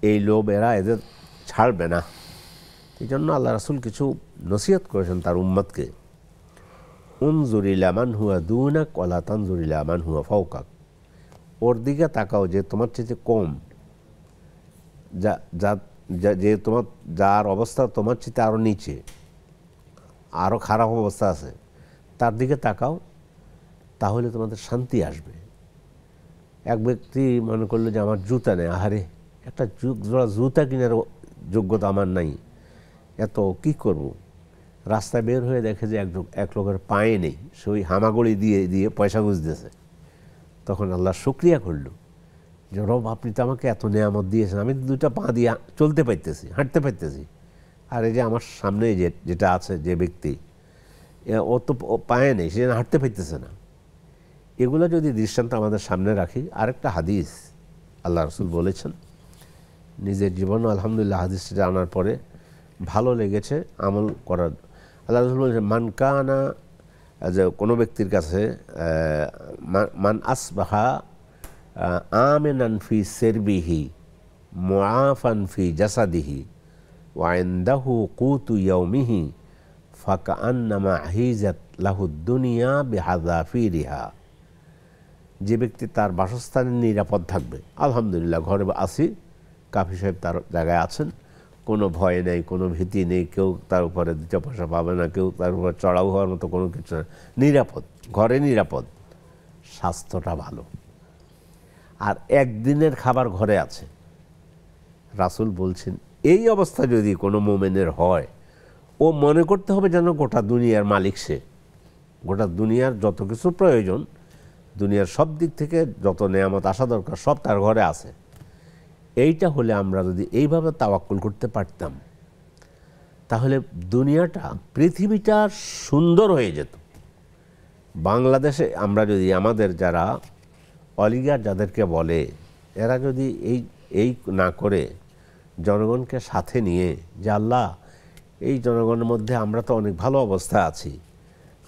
এই লোভ এরা এদের ছাড়বে না। এই জন্য আল্লাহ রাসূল কিছু নসিহত করেছেন তার উম্মতকে, উনজুর ইলা মান হুয়া দুনাক ওয়ালা তানজুর ইলা মান হুয়া ফাওকাক। ওর দিকে তাকাও যে তোমার চেয়ে কম, যে তোমার যার অবস্থা তোমার চেয়ে আরও নিচে, আরও খারাপ অবস্থা আছে, তার দিকে তাকাও, তাহলে তোমাদের শান্তি আসবে। এক ব্যক্তি মনে করলো যে আমার জুতা নেই, আহারে একটা জোড়া জুতা কেনার যোগ্যতা আমার নাই, এত কি করব। রাস্তায় বের হয়ে দেখে যে এক লোকের পায়ে নেই, সে ওই হামাগুড়ি দিয়ে দিয়ে পয়সা গুঁজতেছে। তখন আল্লাহ শুকরিয়া করল যে রব আপনি তো আমাকে এত নেয়ামত দিয়েছেন, আমি তো দুইটা পা দিয়ে চলতে পারতেছি, হাঁটতে পারতেছি, আর এই যে আমার সামনে যেটা আছে যে ব্যক্তি ও তো পায়ে নেই, সে হাঁটতে পারতেছে না। এগুলো যদি দৃষ্টান্ত আমাদের সামনে রাখি, আরেকটা হাদিস আল্লাহ রাসূল বলেছেন, নিজের জীবনও আলহামদুলিল্লাহ হাদিসটা জানার পরে ভালো লেগেছে আমল করার। আল্লাহ রাসূল বলেছেন, মান কানা, যে কোনো ব্যক্তির কাছে মান আসবাহা আমিনান ফি সিরবিহি মুআফান ফি জাসাদিহি ওয়া ইনদাহু কুতু ইয়াউমিহি ফাকান্নামা হিজাত লাহু দুনিয়া বিহাযাফিরিহা। যে ব্যক্তি তার বাসস্থানে নিরাপদ থাকবে, আলহামদুলিল্লাহ ঘরে আসি, কাফি সাহেব তার জায়গায় আছেন, কোনো ভয় নেই, কোনো ভীতি নেই, কেউ তার উপরে দুটো পয়সা পাবে না, কেউ তার উপরে চড়াও হওয়ার মতো কোনো কিছু না, নিরাপদ, ঘরে নিরাপদ, স্বাস্থ্যটা ভালো, আর একদিনের খাবার ঘরে আছে। রাসূল বলছেন এই অবস্থা যদি কোনো মোমেনের হয়, ও মনে করতে হবে যেন গোটা দুনিয়ার মালিক সে, গোটা দুনিয়ার যত কিছু প্রয়োজন, দুনিয়ার সব দিক থেকে যত নেয়ামত আসা দরকার সব তার ঘরে আছে। এইটা হলে আমরা যদি এইভাবে তাওয়াক্কুল করতে পারতাম তাহলে দুনিয়াটা, পৃথিবীটা সুন্দর হয়ে যেত। বাংলাদেশে আমরা যদি আমাদের যারা অলিগার যাদেরকে বলে, এরা যদি এই না করে জনগণকে সাথে নিয়ে যে আল্লাহ এই জনগণের মধ্যে আমরা তো অনেক ভালো অবস্থায় আছি,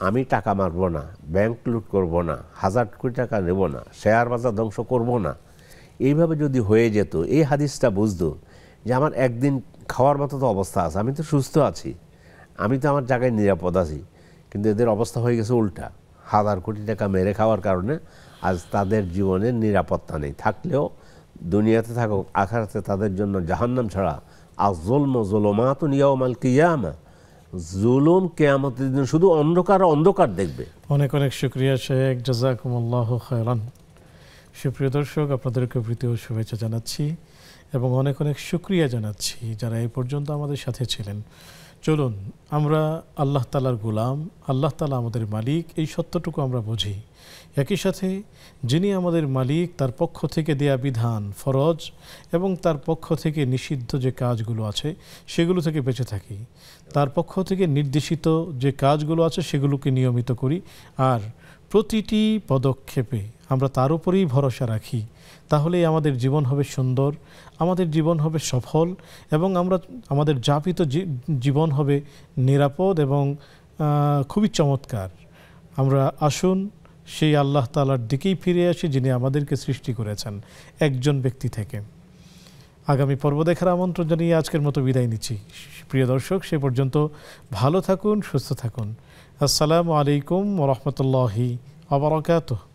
আমি টাকা মারব না, ব্যাংক লুট করব না, 1000 কোটি টাকা নেব না, শেয়ার বাজার ধ্বংস করব না, এইভাবে যদি হয়ে যেত, এই হাদিসটা বুঝতো যে আমার একদিন খাওয়ার মতো তো অবস্থা আছে, আমি তো সুস্থ আছি, আমি তো আমার জায়গায় নিরাপদ আছি, কিন্তু এদের অবস্থা হয়ে গেছে উল্টা, 1000 কোটি টাকা মেরে খাওয়ার কারণে আজ তাদের জীবনের নিরাপত্তা নেই, থাকলেও দুনিয়াতে থাকুক, আখিরাতে তাদের জন্য জাহান্নাম ছাড়া আয-যুলমু যুলুমাতুন ইয়াওমাল কিয়ামা, জুলুম কিয়ামতের দিন শুধু অন্ধকার অন্ধকার দেখবে। অনেক অনেক শুকরিয়া শেখ, জাযাকুমুল্লাহু খায়রান। সুপ্রিয় দর্শক, আপনাদেরকে প্রীতি ও শুভেচ্ছা জানাচ্ছি এবং অনেক অনেক শুকরিয়া জানাচ্ছি যারা এই পর্যন্ত আমাদের সাথে ছিলেন। চলুন আমরা আল্লাহ তাআলার গোলাম, আল্লাহ তাআলা আমাদের মালিক, এই সত্যটুকু আমরা বুঝি। একই সাথে যিনি আমাদের মালিক, তার পক্ষ থেকে দেয়া বিধান ফরজ এবং তার পক্ষ থেকে নিষিদ্ধ যে কাজগুলো আছে সেগুলো থেকে বেঁচে থাকি। তার পক্ষ থেকে নির্দেশিত যে কাজগুলো আছে সেগুলোকে নিয়মিত করি, আর প্রতিটি পদক্ষেপে আমরা তার উপরেই ভরসা রাখি। তাহলেই আমাদের জীবন হবে সুন্দর, আমাদের জীবন হবে সফল এবং আমাদের যাপিত জীবন হবে নিরাপদ এবং খুবই চমৎকার। আমরা আসুন সেই আল্লাহ তাআলার দিকেই ফিরে আসি যিনি আমাদেরকে সৃষ্টি করেছেন একজন ব্যক্তি থেকে। আগামী পর্ব দেখার আমন্ত্রণ জানিয়ে আজকের মতো বিদায় নিচ্ছি। প্রিয় দর্শক, সে পর্যন্ত ভালো থাকুন, সুস্থ থাকুন। আসসালামু আলাইকুম ওয়া রাহমাতুল্লাহি ওয়া বারাকাতুহু।